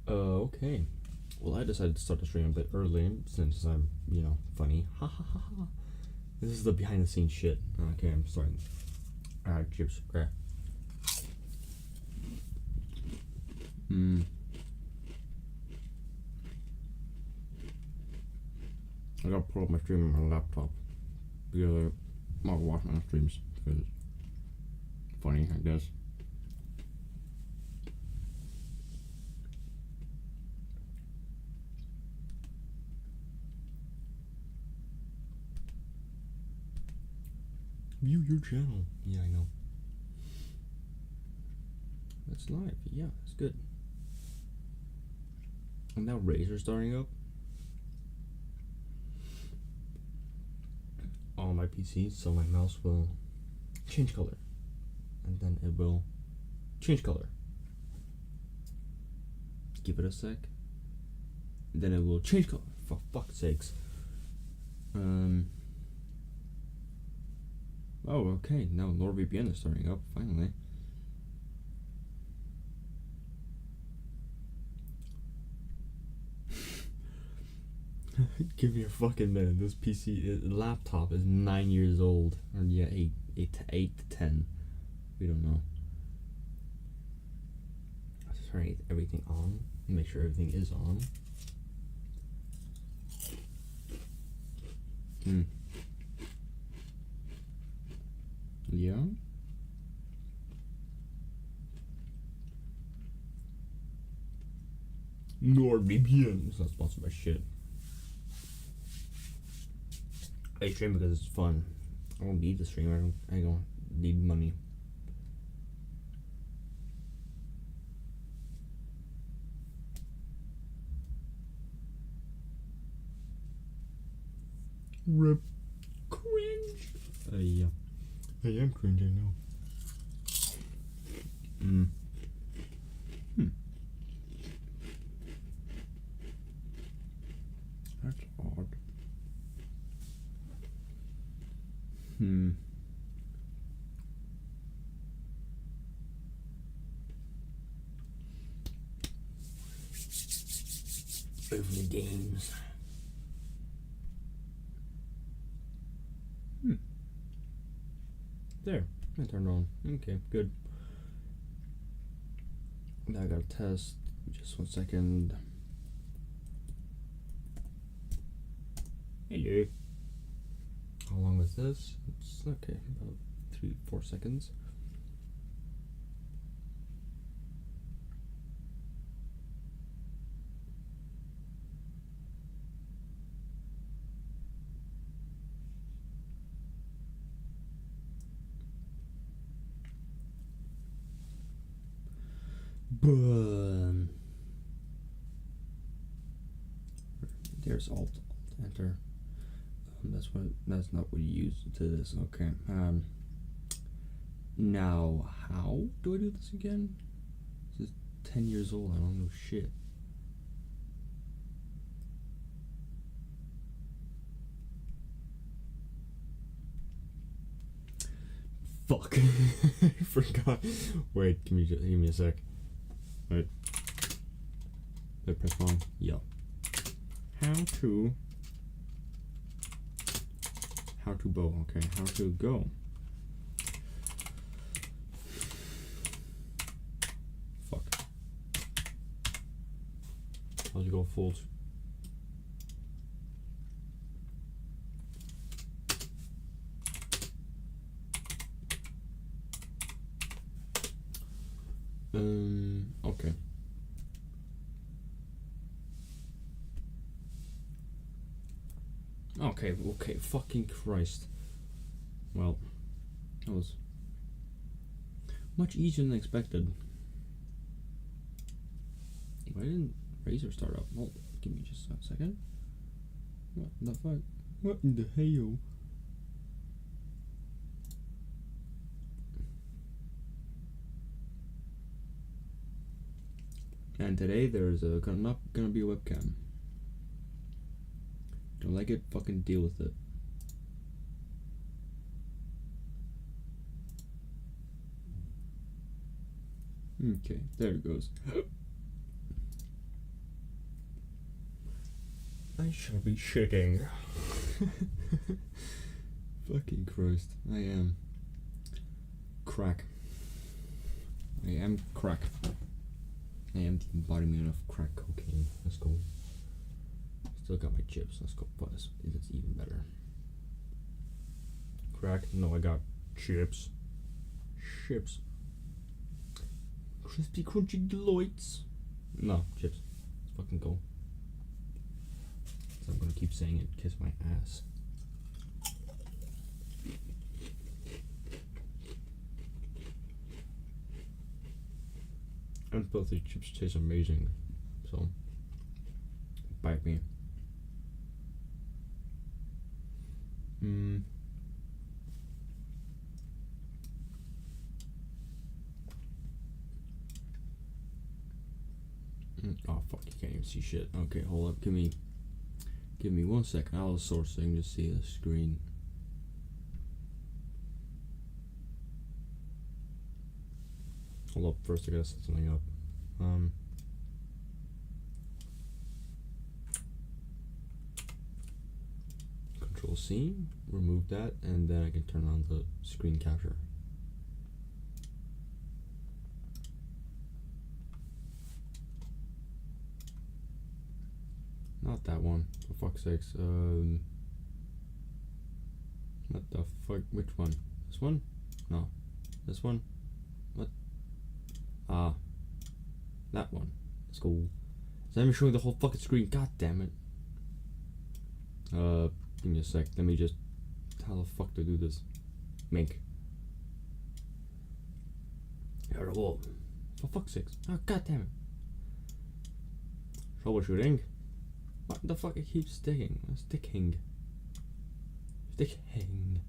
Okay. Well, I decided to start the stream a bit early since I'm, funny. Ha ha ha ha. This is the behind the scenes shit. Okay, I'm starting. Alright, chips. Okay. I gotta pull up my stream on my laptop because I'll watch my streams because it's funny, I guess. View your channel. Yeah, I know. That's live. Yeah, that's good. And now Razer's starting up on my PC, so my mouse will change color, and then it will change color. Give it a sec. Then it will change color. For fuck's sakes. Oh, okay. Now NordVPN is starting up finally. Give me a fucking minute. This laptop is 9 years old, or yeah, 8 to 10. We don't know. Let's turn everything on. Make sure everything is on. Yeah. NordVPN. It's not sponsored by shit. I stream because it's fun. I don't need to stream. I don't need money. Rip. Cringe. Yeah. I am cringe, I know. That's odd. Over the games. There, I turned on. Okay, good. Now I gotta test. Just 1 second. Hello. How long was this? It's okay, about 3-4 seconds. Boom. There's alt enter. That's not what you use to this. Okay. Now how do I do this again? This is 10 years old. I don't know shit. Fuck. I forgot. Wait, give me a sec. Wait. Did I press wrong? Yeah. How to bow. Okay, how to go. Fuck. How'd you go full? Okay. Okay, fucking Christ. Well, that was much easier than expected. Why didn't Razer start up? Well, give me just a second. What the fuck? What in the hell? And today there's not gonna be a webcam. Don't like it? Fucking deal with it. Okay, there it goes. I shall be shitting. Fucking Christ. I am crack. I am crack. I am the embodiment of crack cocaine. Let's go. Still got my chips. Let's go. That's even better. Crack? No, I got chips. Chips. Crispy, crunchy delights. No, chips. Let's fucking go. So I'm gonna keep saying it. Kiss my ass. And both the chips taste amazing. So, bite me. Oh fuck, you can't even see shit. Okay, hold up. Give me 1 second. I'll source thing to see the screen. Hold up, first I gotta set something up. Control C, remove that, and then I can turn on the screen capture. Not that one, for fuck's sakes. What the fuck? Which one? This one? No. This one? What? That one. Let's go. So I'm showing the whole fucking screen. God damn it. Give me a sec. Let me just. How the fuck do I do this? Mink. Terrible. For fuck's sakes. Oh, god damn it. Troubleshooting. What the fuck? It keeps sticking. Sticking. Sticking.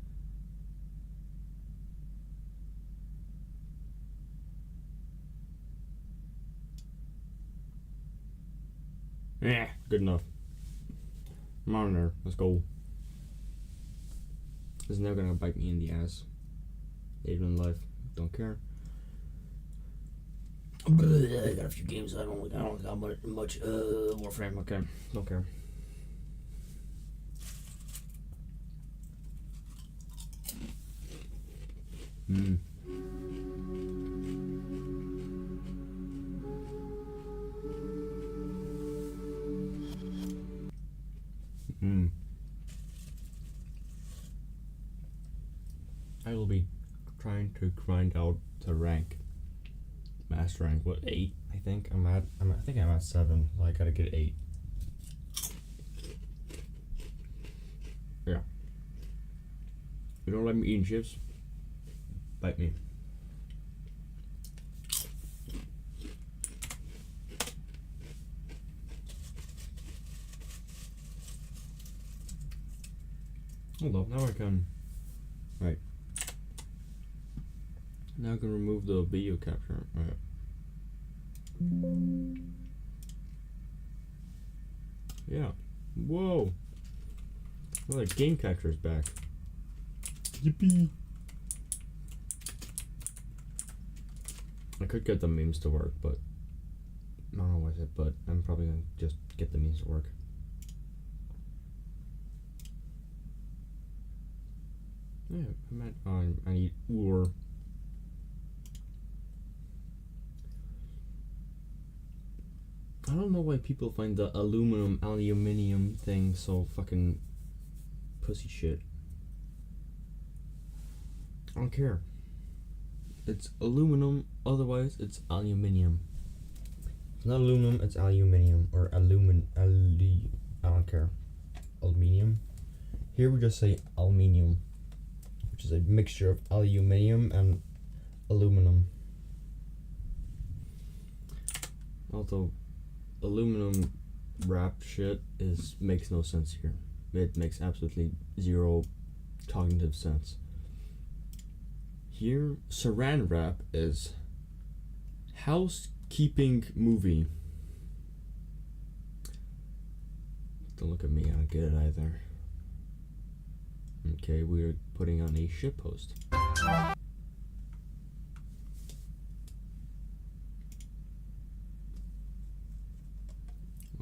Yeah, good enough. Monitor, let's go. This is never gonna bite me in the ass. Later in life, don't care. I got a few games. I don't got much Warframe. Okay, don't care. I will be trying to grind out the rank. Master rank, what, 8? I think I'm at 7. So I gotta get 8. Yeah. You don't let me eat chips? Bite me. Hold up, now I can. Right. Now I can remove the video capture. Right. Yeah. Whoa. Well, the game capture is back. Yippee. I could get the memes to work, but I don't know what I said, but I'm probably gonna just get the memes to work. Yeah, I need ore. I don't know why people find the aluminium thing so fucking pussy shit. I don't care. It's aluminum, otherwise it's aluminium. If it's not aluminum, it's aluminium or I don't care. Aluminium. Here we just say aluminium, which is a mixture of aluminium and aluminum. Although aluminum wrap shit makes no sense here. It makes absolutely zero cognitive sense. Here, saran wrap is housekeeping movie. Don't look at me, I don't get it either. Okay, we're putting on a shitpost.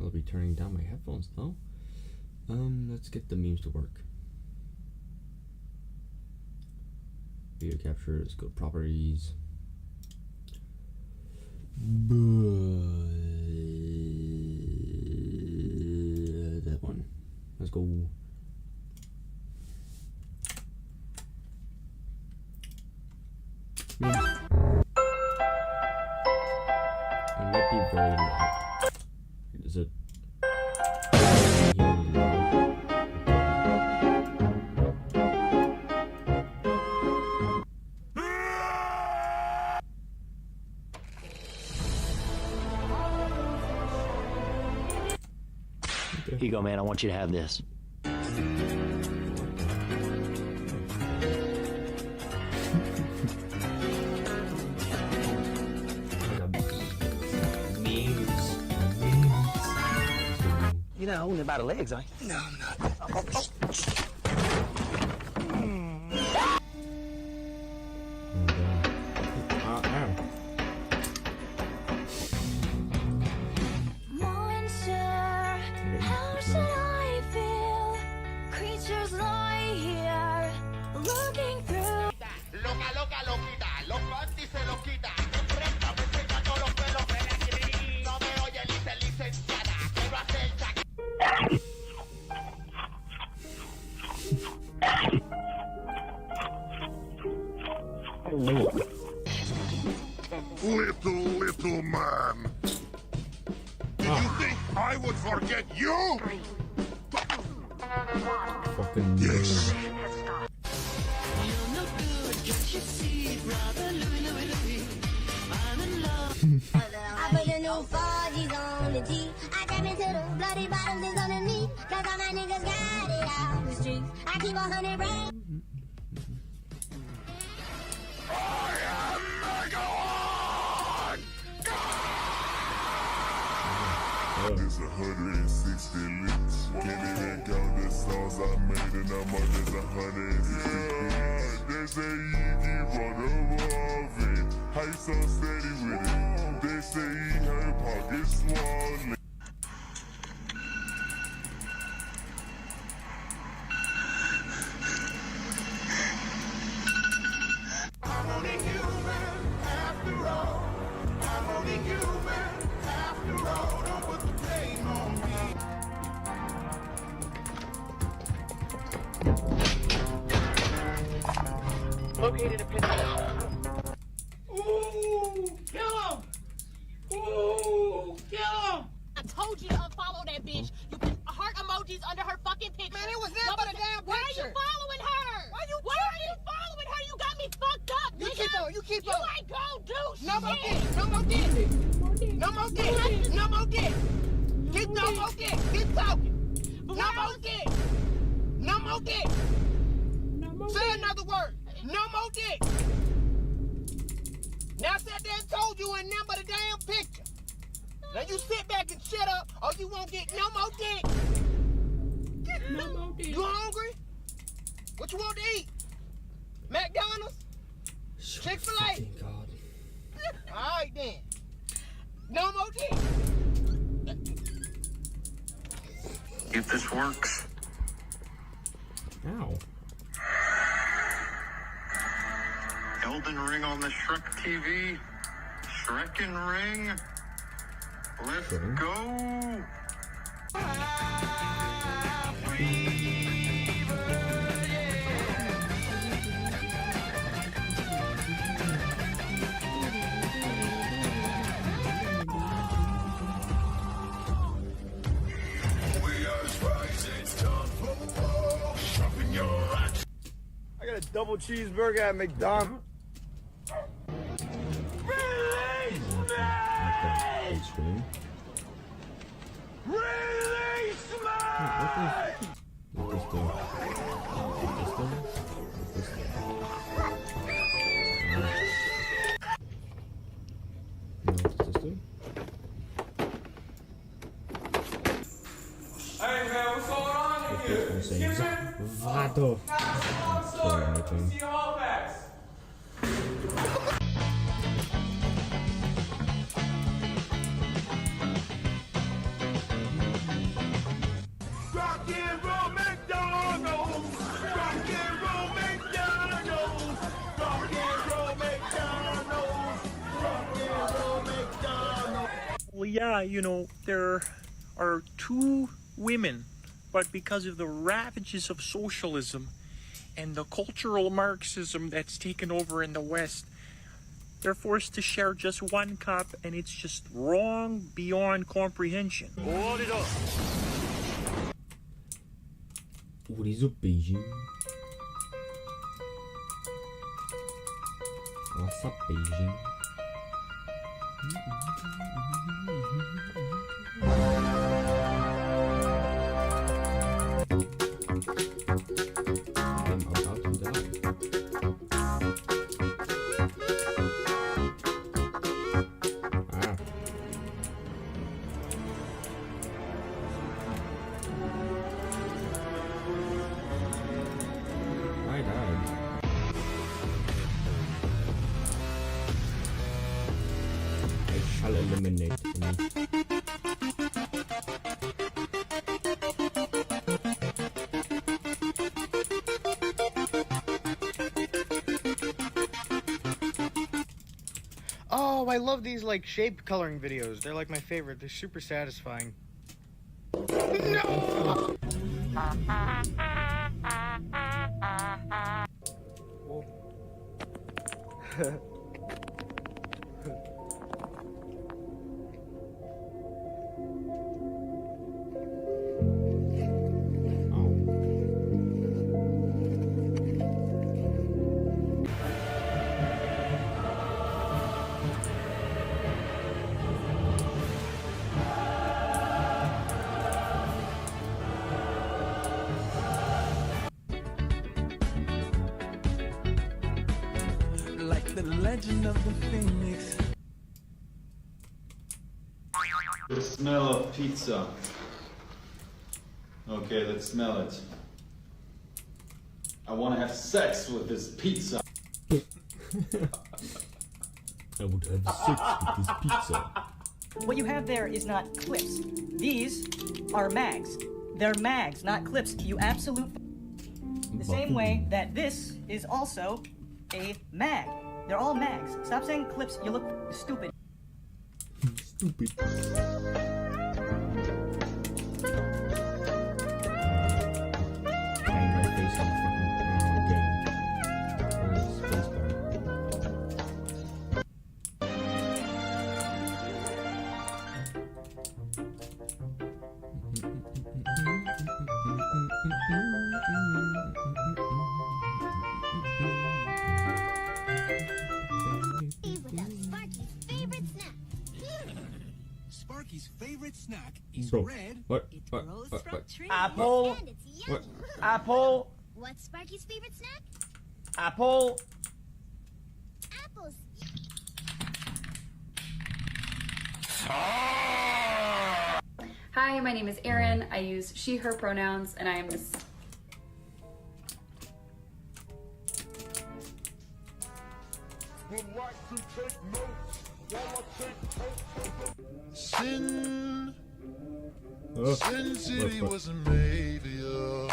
I'll be turning down my headphones though. Let's get the memes to work. Video capture, let's go properties. That one. Let's go. Memes. It might be very loud. Is it? Here you go, man. I want you to have this. You're not holding it by the legs, are you? No, I'm not. Monster, how should I feel? Creatures lie here, looking through. Loca, loca, loquita, los panties se los quita. Presta, me seca todos los pelos de la gris. No me oye, licenciada, quiero hacer Little man. Did you think I would forget you? Fucking Yes. I put the new 4G's on the G. I tap into the bloody bottoms is underneath. Cause all my niggas got it out the streets. I keep 100 brains. There's 160 licks. Can't even count the songs I made and I'm on this 160 beats. They say you keep on evolving. How you so steady with it? They say he had pockets swollen. I'm only human after all. I'm only human after all. Don't put the blame on me. Located a pistol. Ooh, kill him! Ooh, kill him! I told you to unfollow that bitch. You put heart emojis under her fucking picture. Man, it was there for the damn Why are you picture. following her? Why you Why are you following her? You got me fucked up, You nigga. keep on, you keep You on. ain't gon' do No more shit. dick, no more dick. No more dick, no more dick. Keep no more dick, keep talking. But No why more was- dick. No more dick. Say another word. No more dick. Now I sat there and told you and number the damn picture. Now you sit back and shut up or you won't get no more dick. No more dick. You hungry? What you want to eat? McDonald's? Chick-fil-A? Fucking God. Alright then. No more dick. If this works, Ow. Elden Ring on the Shrek TV, Shrekin Ring. Let's Sure. go. I got a double cheeseburger at McDonald's. Big screen. Release me! What this do? What this do? What this do? What does this do? Hey man, what's going on in here? This one's saying Vato. Sorry, anything. see your hall pass. Rockin' yeah, you know, there are two women, but because of the ravages of socialism and the cultural Marxism that's taken over in the West, they're forced to share just one cup, and it's just wrong beyond comprehension. What is up, Beijing? What's up, Beijing? I'm about to die. Ah. I died. I shall eliminate him. Oh, I love these like shape coloring videos. They're like my favorite. They're super satisfying. No! Like the legend of the phoenix. The smell of pizza. Okay, let's smell it. I want to have sex with this pizza. I would have sex with this pizza. What you have there is not clips. These are mags. They're mags, not clips. You absolute. The same way that this is also a mag. They're all mags. Stop saying clips. You look stupid. Stupid. Bang my face on the fucking game. Or spacebar. Sparky's favorite snack is Bro, red. what? Apple. And it's yummy. What? Apple. What's Sparky's favorite snack? Apple. Apples. Hi, my name is Erin. I use she, her pronouns, and I am this. Sin City what? wasn't made for you.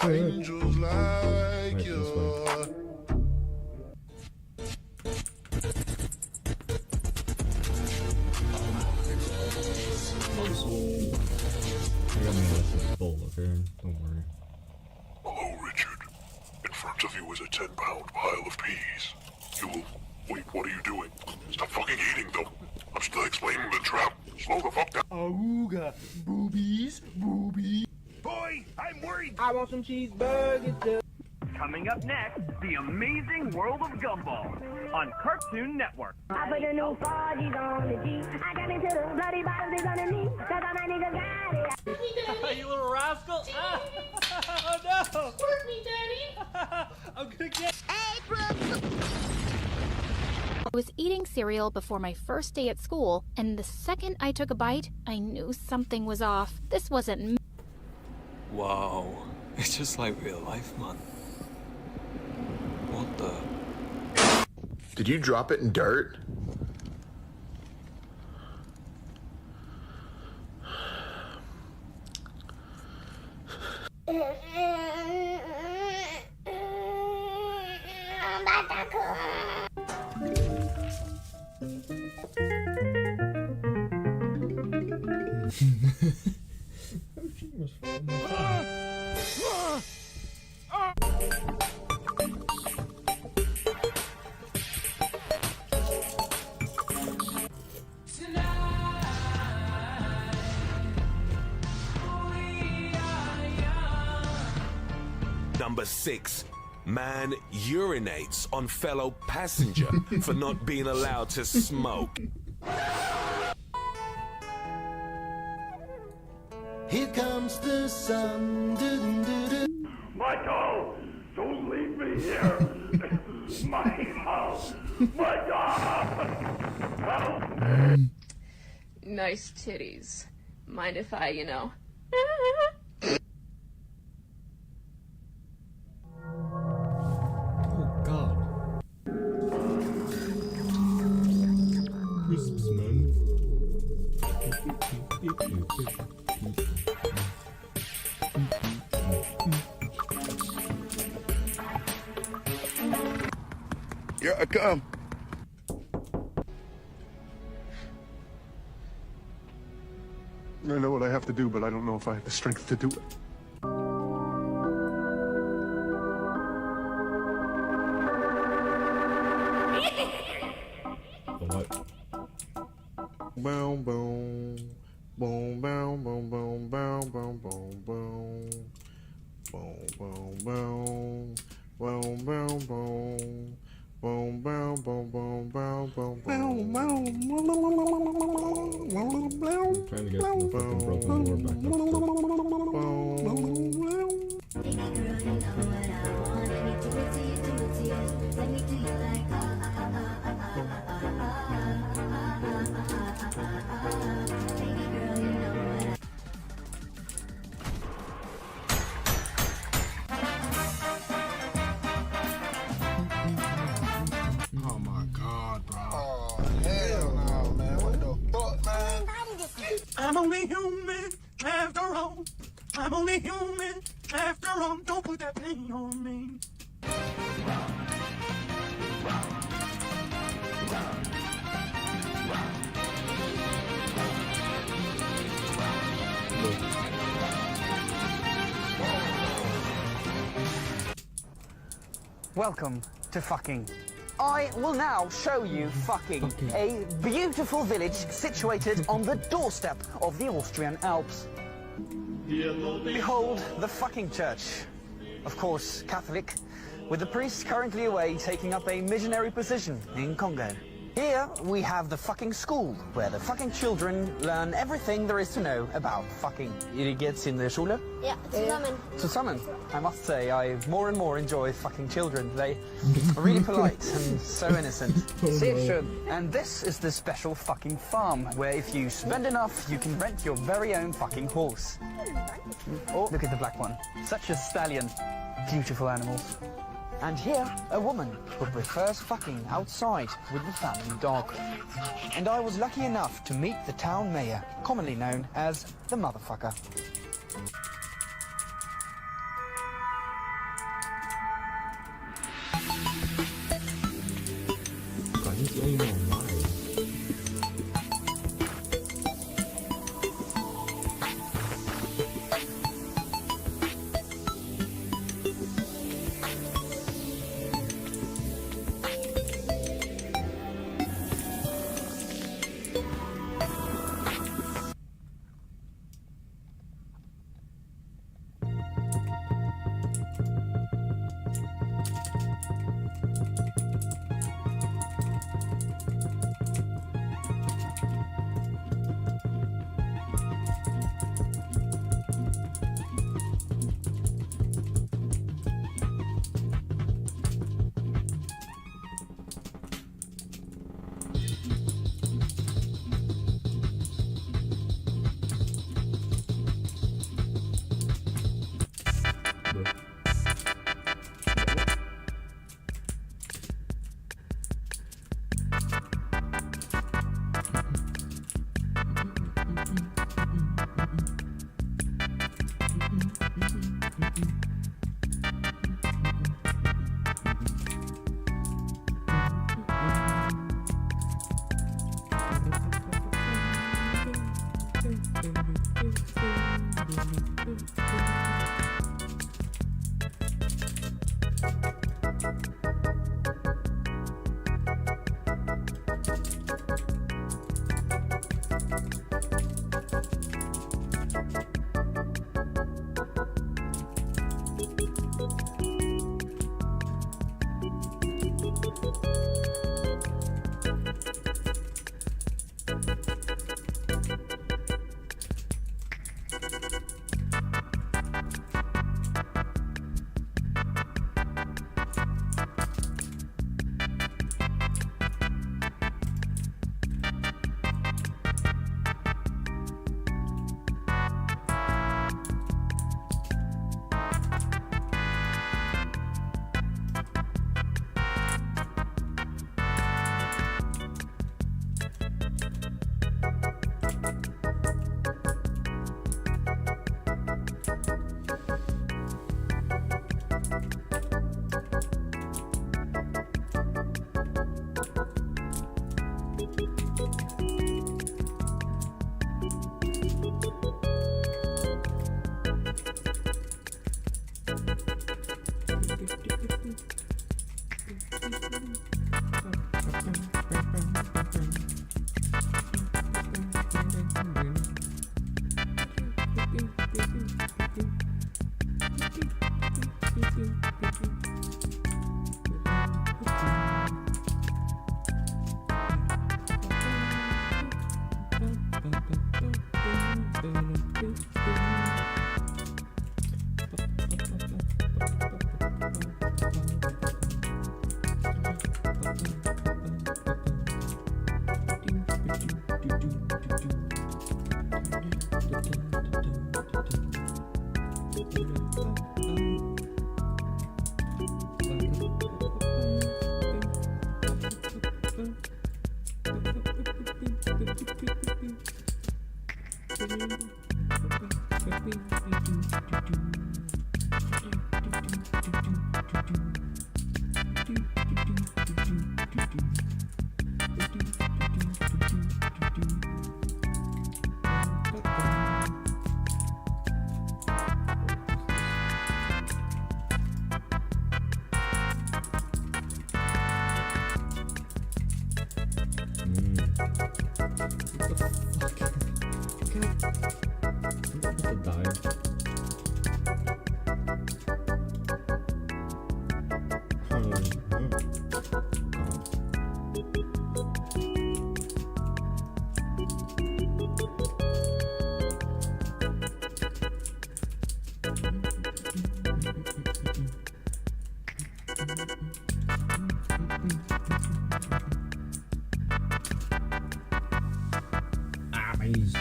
Angels like Right, this way. you. I got my lessons full, okay? Don't worry. Hello, Richard. In front of you is a 10-pound pile of peas. You will... Wait, what are you doing? Stop fucking eating them. I'm still explaining the trap. Slow the fuck down. Awooga. Boobies. Boobies. Boy, I'm worried. I want some cheeseburgers too. Coming up next, The Amazing World of Gumball on Cartoon Network. I put the new 4G's on the G. I got into the bloody bottoms is underneath. Cause all my niggas got it. You little rascal. Oh no. Squirt me, Daddy. I'm gonna get. Hey, Brooks. I was eating cereal before my first day at school, and the second I took a bite, I knew something was off. This wasn't. Wow, it's just like real life, man. What the? Did you drop it in dirt? I'm about to cry. Number 6. Man urinates on fellow passenger for not being allowed to smoke. Here comes the sun. Michael, don't leave me here. Michael, help me. Nice titties. Mind if I, Oh God. Crisps, man. Here I come. I know what I have to do, but I don't know if I have the strength to do it. What? Boom, boom. Boom, boom, boom, boom, boom, boom, boom, boom. Boom, boom, boom. Boom, boom, boom. Boom, boom, boom, boom, boom, boom, boom. I'm trying to get the fucking broken door back Oh my God, bro. Oh, hell no, man. What the fuck, man? I'm only human after all. I'm only human after all. Don't put that pain on me. Welcome to fucking. I will now show you fucking a beautiful village situated on the doorstep of the Austrian Alps. Behold the fucking church. Of course, Catholic, with the priest currently away taking up a missionary position in Congo. Here we have the fucking school, where the fucking children learn everything there is to know about fucking. Ihr geht's in der Schule? Ja, zusammen. Zusammen. I must say, I more and more enjoy fucking children. They are really polite and so innocent. Sehr schön. And this is the special fucking farm, where if you spend enough, you can rent your very own fucking horse. Oh, look at the black one. Such a stallion. Beautiful animals. And here, a woman who prefers fucking outside with the family dog. And I was lucky enough to meet the town mayor, commonly known as the motherfucker. God, he's the only one alive.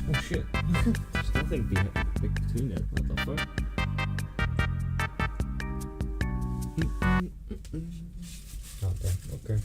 Oh shit. There's nothing between it. What the fuck? Oh, damn. Okay.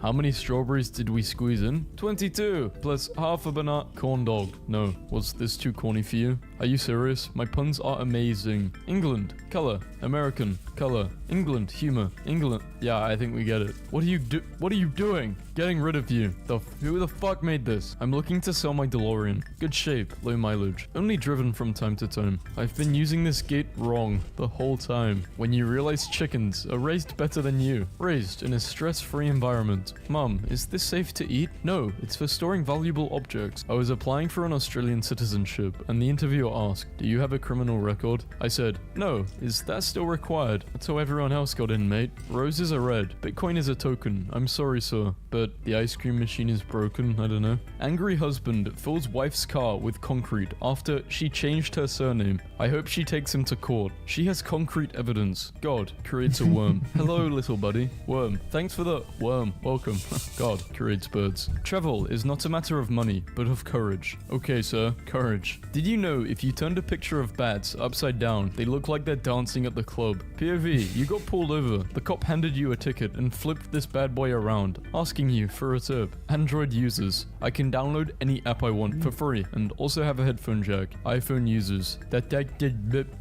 How many strawberries did we squeeze in? 22 plus half a banana corn dog. No, was this too corny for you? Are you serious? My puns are amazing. England, color, American, color, England, humor, England. Yeah, I think we get it. What are you doing? Getting rid of you. Who the fuck made this? I'm looking to sell my DeLorean. Good shape, low mileage. Only driven from time to time. I've been using this gate wrong the whole time. When you realize chickens are raised better than you. Raised in a stress-free environment. Mom, is this safe to eat? No, it's for storing valuable objects. I was applying for an Australian citizenship, and the interviewer asked, do you have a criminal record? I said, no. Is that still required? That's how everyone else got in, mate. Roses are red. Bitcoin is a token. I'm sorry, sir, but the ice cream machine is broken. I don't know. Angry husband fills wife's car with concrete after she changed her surname. I hope she takes him to court. She has concrete evidence. God creates a worm. Hello, little buddy. Worm. Thanks for the worm. Welcome. God creates birds. Travel is not a matter of money, but of courage. Okay, sir. Courage. Did you know if you turned a picture of bats upside down, they look like they're dancing at the club? POV, you got pulled over. The cop handed you a ticket and flipped this bad boy around, asking you for a tip. Android users. I can download any app I want for free and also have a headphone jack. iPhone users.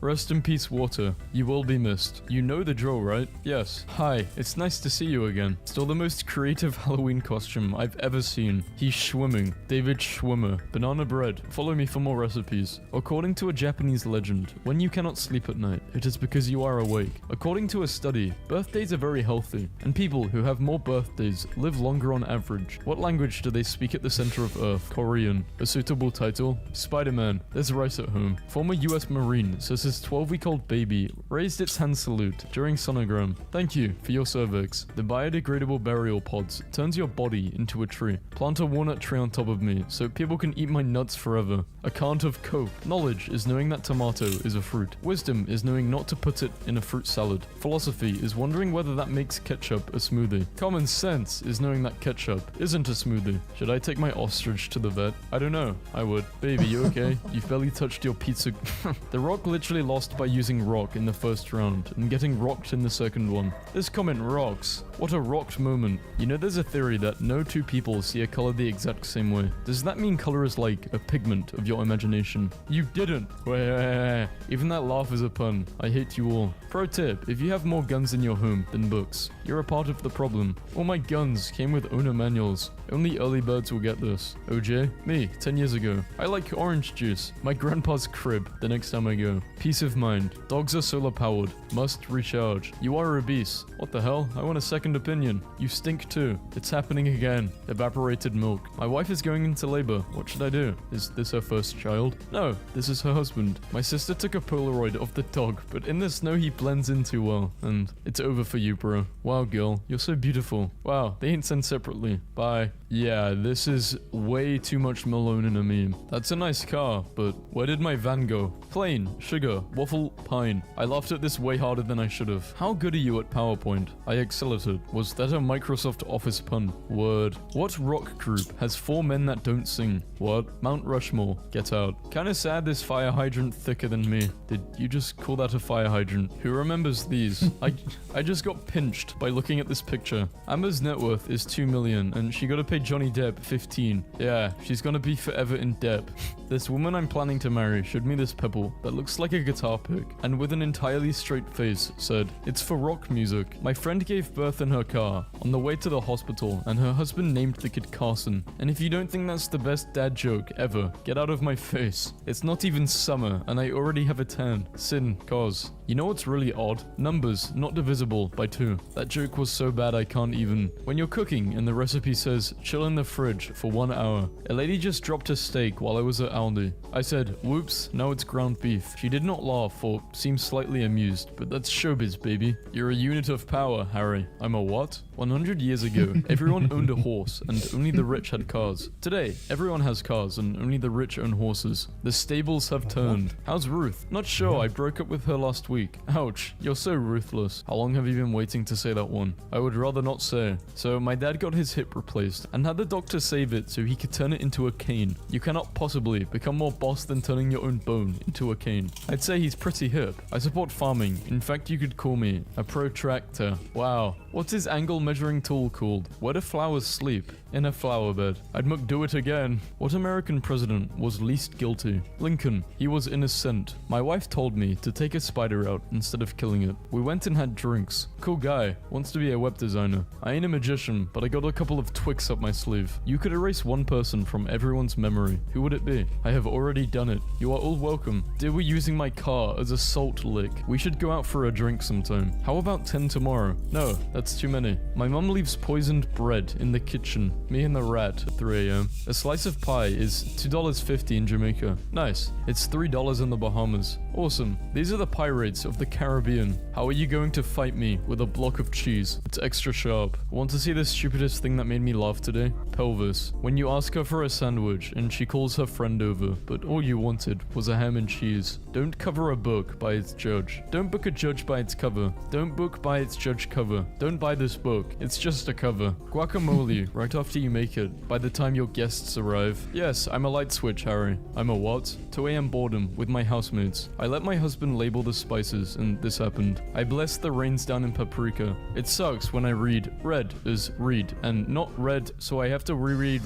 Rest in peace, water. You will be missed. You know the drill, right? Yes. Hi, it's nice to see you again. Still the most creative Halloween costume I've ever seen. He's Schwimmer. David Schwimmer. Banana bread. Follow me for more recipes. According to a Japanese legend, when you cannot sleep at night, it is because you are awake. According to a study, birthdays are very healthy, and people who have more birthdays live longer on average. What language do they speak at the center of Earth? Korean. A suitable title? Spider-Man. There's rice at home. Former US Marine says his 12-week-old baby raised its hand salute during sonogram. Thank you for your cervix. The biodegradable burial pods turns your body into a tree. Plant a walnut tree on top of me so people can eat my nuts forever. A can't of Coke. Knowledge is knowing that tomato is a fruit. Wisdom is knowing not to put it in a fruit salad. Philosophy is wondering whether that makes ketchup a smoothie. Common sense is knowing that ketchup isn't a smoothie. Should I take my ostrich to the vet? I don't know. I would. Baby, you okay? You've barely touched your pizza. The Rock literally lost by using rock in the first round and getting rocked in the second one. This comment rocks. What a rocked moment. You know, there's a theory that no two people see a color the exact same way. Does that mean color is like a pigment of your imagination? You didn't. Wait. Even that laugh is a pun. I hate you all. Pro tip, if you have more guns in your home than books, you're a part of the problem. All my guns came with owner manuals. Only early birds will get this. OJ? Me, 10 years ago. I like orange juice. My grandpa's crib, the next time I go. Peace of mind. Dogs are solar powered. Must recharge. You are obese. What the hell? I want a second opinion. You stink too. It's happening again. Evaporated milk. My wife is going into labor. What should I do? Is this her first child? No, this is her husband. My sister took a Polaroid of the dog, but in the snow he blends in too well. And it's over for you, bro. Wow, girl. You're so beautiful. Wow, they ain't sent separately. Bye. Yeah, this is way too much Malone in a meme. That's a nice car, but where did my van go? Plain, sugar, waffle, pine. I laughed at this way harder than I should have. How good are you at PowerPoint? I excel at it. Was that a Microsoft Office pun? Word. What rock group has 4 men that don't sing? What? Mount Rushmore. Get out. Kinda sad this fire hydrant thicker than me. Did you just call that a fire hydrant? Who remembers these? I just got pinched by looking at this picture. Amber's net worth is 2 million and she gotta pay Johnny Depp 15. Yeah, she's gonna be forever in debt. This woman I'm planning to marry showed me this pebble that looks like a guitar pick and with an entirely straight face said, "It's for rock music." My friend gave birth in her car on the way to the hospital and her husband named the kid Carson. And if you don't think that's the best dad joke ever, get out of my face. It's not even summer and I already have a tan. Sin, cause. You know what's really odd? Numbers not divisible by 2. That joke was so bad I can't even. When you're cooking and the recipe says, chill in the fridge for 1 hour. A lady just dropped a steak while I was at Aldi. I said, whoops, now it's ground beef. She did not laugh or seem slightly amused, but that's showbiz, baby. You're a unit of power, Harry. I'm a what? 100 years ago, everyone owned a horse and only the rich had cars. Today, everyone has cars and only the rich own horses. The stables have turned. How's Ruth? Not sure, I broke up with her last week. Ouch, you're so ruthless. How long have you been waiting to say that one? I would rather not say. So my dad got his hip replaced and had the doctor save it so he could turn it into a cane. You cannot possibly become more boss than turning your own bone into a cane. I'd say he's pretty hip. I support farming. In fact, you could call me a protractor. Wow. What's his angle measuring tool called? Where do flowers sleep? In a flower bed. I'd do it again. What American president was least guilty? Lincoln. He was innocent. My wife told me to take a spider out instead of killing it. We went and had drinks. Cool guy. Wants to be a web designer. I ain't a magician, but I got a couple of tricks up my sleeve. You could erase one person from everyone's memory. Who would it be? I have already done it. You are all welcome. Dear, we're using my car as a salt lick. We should go out for a drink sometime. How about 10 tomorrow? No, that's too many. My mum leaves poisoned bread in the kitchen. Me and the rat at 3 a.m. A slice of pie is $2.50 in Jamaica. Nice. It's $3 in the Bahamas. Awesome. These are the pirates of the Caribbean. How are you going to fight me with a block of cheese? It's extra sharp. Want to see the stupidest thing that made me laugh today? Pelvis. When you ask her for a sandwich and she calls her friend over, but all you wanted was a ham and cheese. Don't cover a book by its judge. Don't book a judge by its cover. Don't book by its judge cover. Don't buy this book. It's just a cover. Guacamole right after you make it, by the time your guests arrive. Yes, I'm a light switch, Harry. I'm a what? 2 a.m. boredom with my housemates. I let my husband label the spices and this happened. I blessed the rains down in paprika. It sucks when I read red as read and not red, so I have to reread.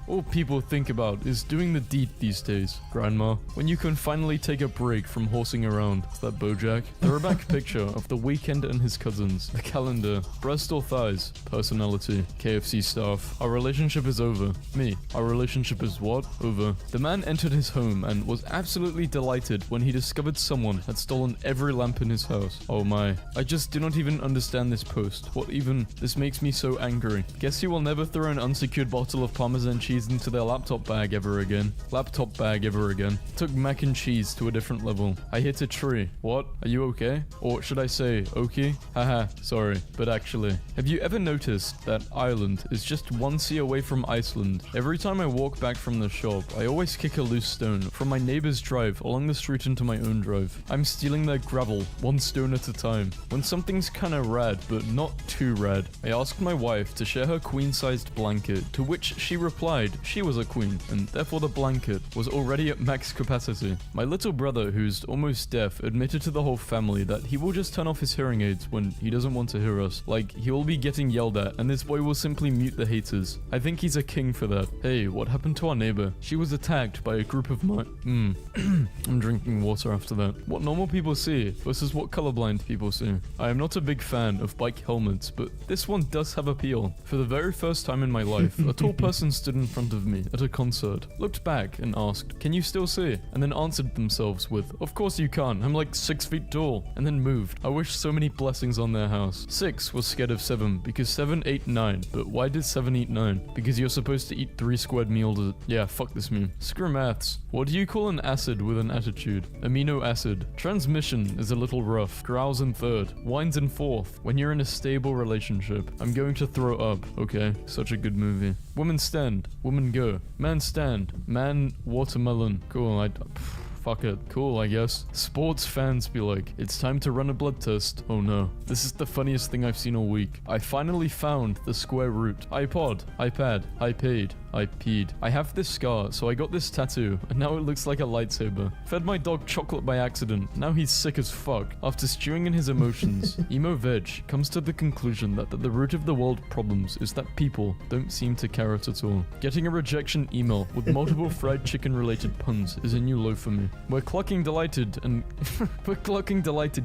All people think about is doing the deed these days. Grandma, when you can finally take a break from horsing around. Is that Bojack? Throwback picture of the weekend and his cousins. The calendar. Breast or thighs? Personality. KFC staff. Our relationship is over. Me. Our relationship is what? Over. The man entered his home and was absolutely delighted when he discovered someone had stolen every lamp in his house. Oh my. I just do not even understand this post. What even? This makes me so angry. Guess you will never throw an unsecured bottle of Parmesan cheese into their laptop bag ever again. Laptop bag ever again. Took mac and cheese to a different level. I hit a tree. What? Are you okay? Or should I say, okay? Haha, sorry. But actually, have you ever noticed that Ireland is just 1 sea away from Iceland? Every time I walk back from the shop, I always kick a loose stone from my neighbor's drive along the street into my own drive. I'm stealing their gravel, 1 stone at a time. When something's kinda rad, but not too rad, I asked my wife to share her queen-sized blanket, to which she replied she was a queen, and therefore the blanket was already at max capacity. My little brother, who's almost deaf, admitted to the whole family that he will just turn off his hearing aids when he doesn't want to hear us. Like, he will be getting yelled at, and this boy will simply mute the haters. I think he's a king for that. Hey, what happened to our neighbor? She was attacked by a group of I'm drinking water after that. What normal people see versus what colorblind people see. I am not a big fan of bike helmets, but this one does have appeal. For the very first time in my life, a tall person stood in front of me at a concert, looked back and asked, "Can you still see?" And then answered themselves with, "Of course you can, I'm like 6 feet tall," and then moved. I wish so many blessings on their house. 6 was scared of 7 because 7 ate 9, but why did 7 eat 9? Because you're supposed to eat 3 squared meals. Yeah, fuck this meme. Screw maths. What do you call an acid with an attitude? Amino acid. Transmission is a little rough. Growls in 3rd. Whines in 4th. When you're in a stable relationship. I'm going to throw up. Okay, such a good movie. Woman stand. Woman go. Man stand. Man watermelon. Cool, fuck it. Cool, I guess. Sports fans be like, it's time to run a blood test. Oh no. This is the funniest thing I've seen all week. I finally found the square root. iPod, iPad, I paid, I peed. I have this scar, so I got this tattoo, and now it looks like a lightsaber. Fed my dog chocolate by accident. Now he's sick as fuck. After stewing in his emotions, Emo Veg comes to the conclusion that the root of the world problems is that people don't seem to care at all. Getting a rejection email with multiple fried chicken related puns is a new low for me. We're clucking delighted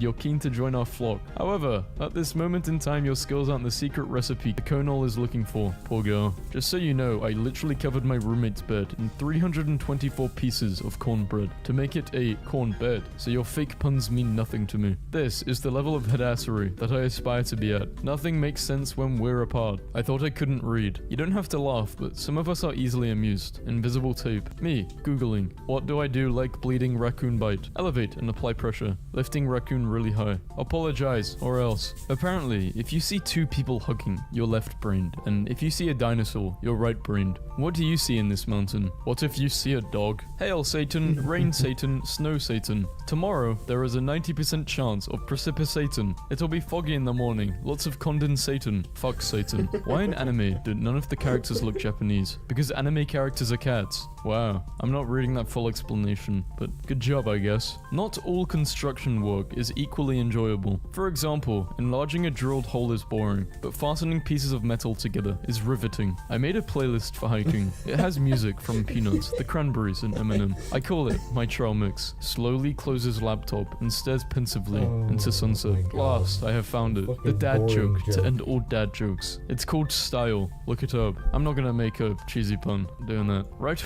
you're keen to join our flock. However, at this moment in time your skills aren't the secret recipe Conal is looking for. Poor girl. Just so you know, I literally covered my roommate's bed in 324 pieces of cornbread to make it a corn bed, so your fake puns mean nothing to me. This is the level of headassery that I aspire to be at. Nothing makes sense when we're apart. I thought I couldn't read. You don't have to laugh, but some of us are easily amused. Invisible tape. Me, Googling. What do I do like bleeding raccoon bite? Elevate and apply pressure. Lifting raccoon really high. Apologize, or else. Apparently, if you see 2 people hugging, you're left-brained, and if you see a dinosaur, you're right-brained. What do you see in this mountain? What if you see a dog? Hail Satan, rain Satan, snow Satan. Tomorrow, there is a 90% chance of precipitating. It'll be foggy in the morning, lots of condensating. Fuck Satan. Why in anime do none of the characters look Japanese? Because anime characters are cats. Wow, I'm not reading that full explanation, but good job, I guess. Not all construction work is equally enjoyable. For example, enlarging a drilled hole is boring, but fastening pieces of metal together is riveting. I made a playlist for hiking. It has music from Peanuts, The Cranberries, and Eminem. I call it my trail mix. Slowly closes laptop and stares pensively into sunset. Last, I have found it. The dad joke to end all dad jokes. It's called Style. Look it up. I'm not gonna make a cheesy pun doing that. Right?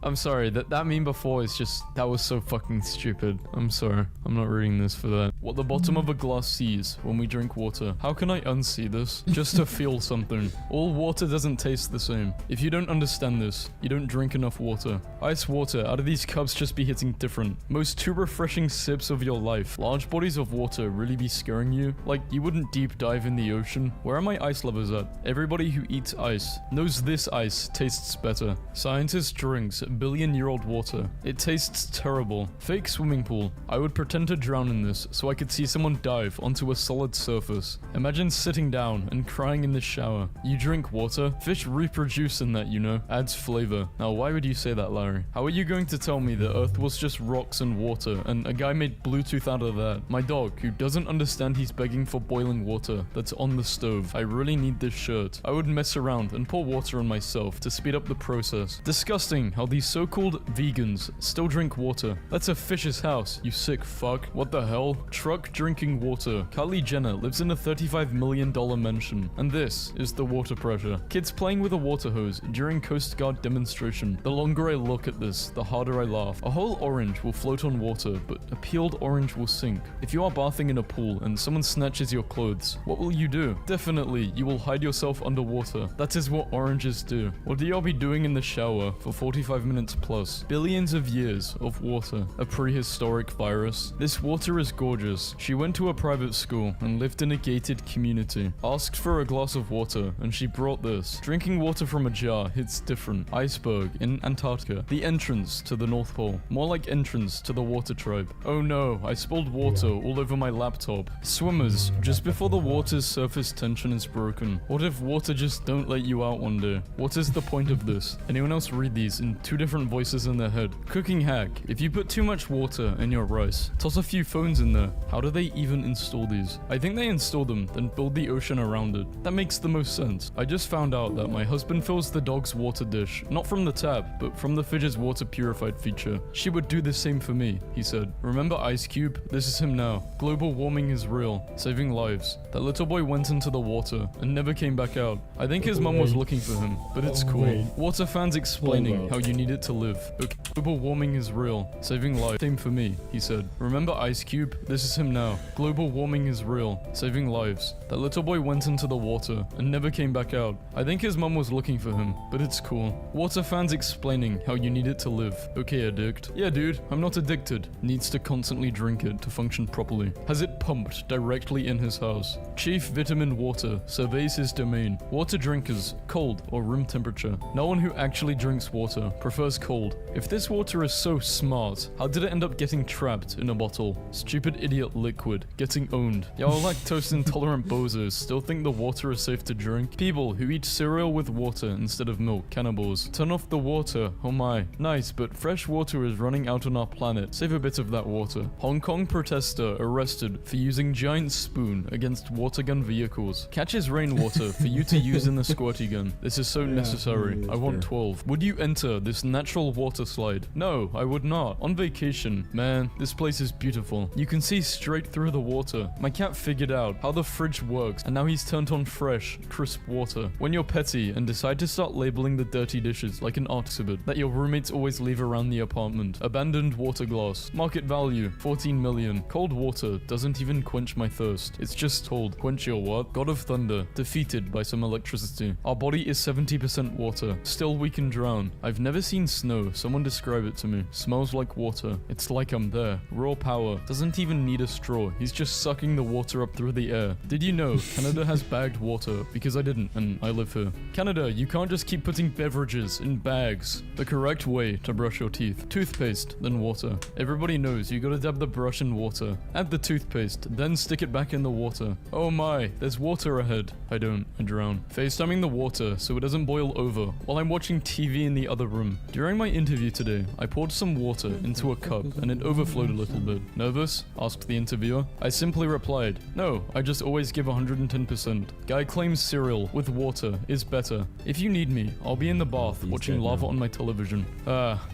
I'm sorry, that meme before is just, that was so fucking stupid. I'm sorry. I'm not reading this for that. What the bottom of a glass sees when we drink water. How can I unsee this? Just to feel something. All water doesn't taste the same. If you don't understand this, you don't drink enough water. Ice water out of these cups just be hitting different. Most 2 refreshing sips of your life. Large bodies of water really be scaring you? Like, you wouldn't deep dive in the ocean? Where are my ice lovers at? Everybody who eats ice knows this ice tastes better. Scientist drinks billion-year-old water. It tastes terrible. Fake swimming pool. I would pretend to drown in this so I could see someone dive onto a solid surface. Imagine sitting down and crying in the shower. You drink water? Fish reproduce in that, you know. Adds flavor. Now, why would you say that, Larry? How are you going to tell me the Earth was just rocks and water and a guy made Bluetooth out of that? My dog, who doesn't understand he's begging for boiling water that's on the stove. I really need this shirt. I would mess around and pour water on myself to speed up the process. Disgusting how these so-called vegans still drink water. That's a fish's house, you sick fuck. What the hell? Truck drinking water. Kylie Jenner lives in a $35 million mansion. And this is the water pressure. Kids playing with a water hose during Coast Guard demonstration. The longer I look at this, the harder I laugh. A whole orange will float on water, but a peeled orange will sink. If you are bathing in a pool and someone snatches your clothes, what will you do? Definitely, you will hide yourself underwater. That is what oranges do. What do y'all be doing in the shower for 45 minutes plus? Billions of years of water. A prehistoric virus. This water is gorgeous. She went to a private school and lived in a gated community. Asked for a glass of water and she brought this. Drinking water from a jar hits different. Iceberg in Antarctica. The entrance to the North Pole. More like entrance to the water tribe. Oh no, I spilled water all over my laptop. Swimmers, just before the water's surface tension is broken. What if water just don't let you out one day? What is the point of this? Anyone else read these in 2 different voices in their head? Cooking hack. If you put too much water in your rice, toss a few phones in there. How do they even install these? I think they install them, then build the ocean around it. That makes the most sense. I just found out that my husband fills the dog's Fidget's water dish, not from the tap, but from the Fidget's water purified feature. She would do the same for me, he said. Remember Ice Cube? This is him now. Global warming is real, saving lives. That little boy went into the water and never came back out. I think his mum was looking for him, but it's cool. Water fans explaining how you need it to live. Okay, global warming is real, saving lives. Same for me, he said. Remember Ice Cube? This is him now. Global warming is real, saving lives. That little boy went into the water and never came back out. I think his mum was looking for him, but it's cool. Water fans explaining how you need it to live. Okay, addict. Yeah, dude, I'm not addicted. Needs to constantly drink it to function properly. Has it pumped directly in his house. Chief Vitamin Water surveys his domain. Water drinkers, cold or room temperature. No one who actually drinks water prefers cold. If this water is so smart, how did it end up getting trapped in a bottle? Stupid idiot liquid, getting owned. Y'all lactose intolerant bozos still think the water is safe to drink? People who eat cereal with water instead of milk, cannibals. Turn off the water, oh my. Nice, but fresh water is running out on our planet. Save a bit of that water. Hong Kong protester arrested for using giant spoon against water gun vehicles. Catches rainwater for you to use in the squirty gun. This is so necessary. I want 12. Would you enter this natural water slide? No, I would not. On vacation, man, this place is beautiful. You can see straight through the water. My cat figured out how the fridge works, and now he's turned on fresh, crisp water. When you're petty and decide to start labeling the dirty dishes like an art exhibit that your roommates always leave around the apartment. Abandoned water glass. Market value, 14 million. Cold water doesn't even quench my thirst. It's just told, quench your what? God of Thunder, defeated by some electricity. Our body is 70% water. Still we can drown. I've never seen snow. Someone describe it to me. Smells like water. It's like I'm there. Raw power. Doesn't even need a straw. He's just sucking the water up through the air. Did you know Canada has bagged water? Because I didn't, and I live here. Canada, you can't just keep putting beverages in bags. The correct way to brush your teeth. Toothpaste, then water. Everybody knows you gotta dab the brush in water. Add the toothpaste, then stick it back in the water. Oh my, there's water ahead. I don't, I drown. FaceTiming the water so it doesn't boil over while I'm watching TV in the other room. During my interview today, I poured some water into a cup and it overflowed a little bit. Nervous? Asked the interviewer. I simply replied, no, I just always give 110%. Guy claims cereal with water is better. If you need me, I'll be in the bath watching lava on my television.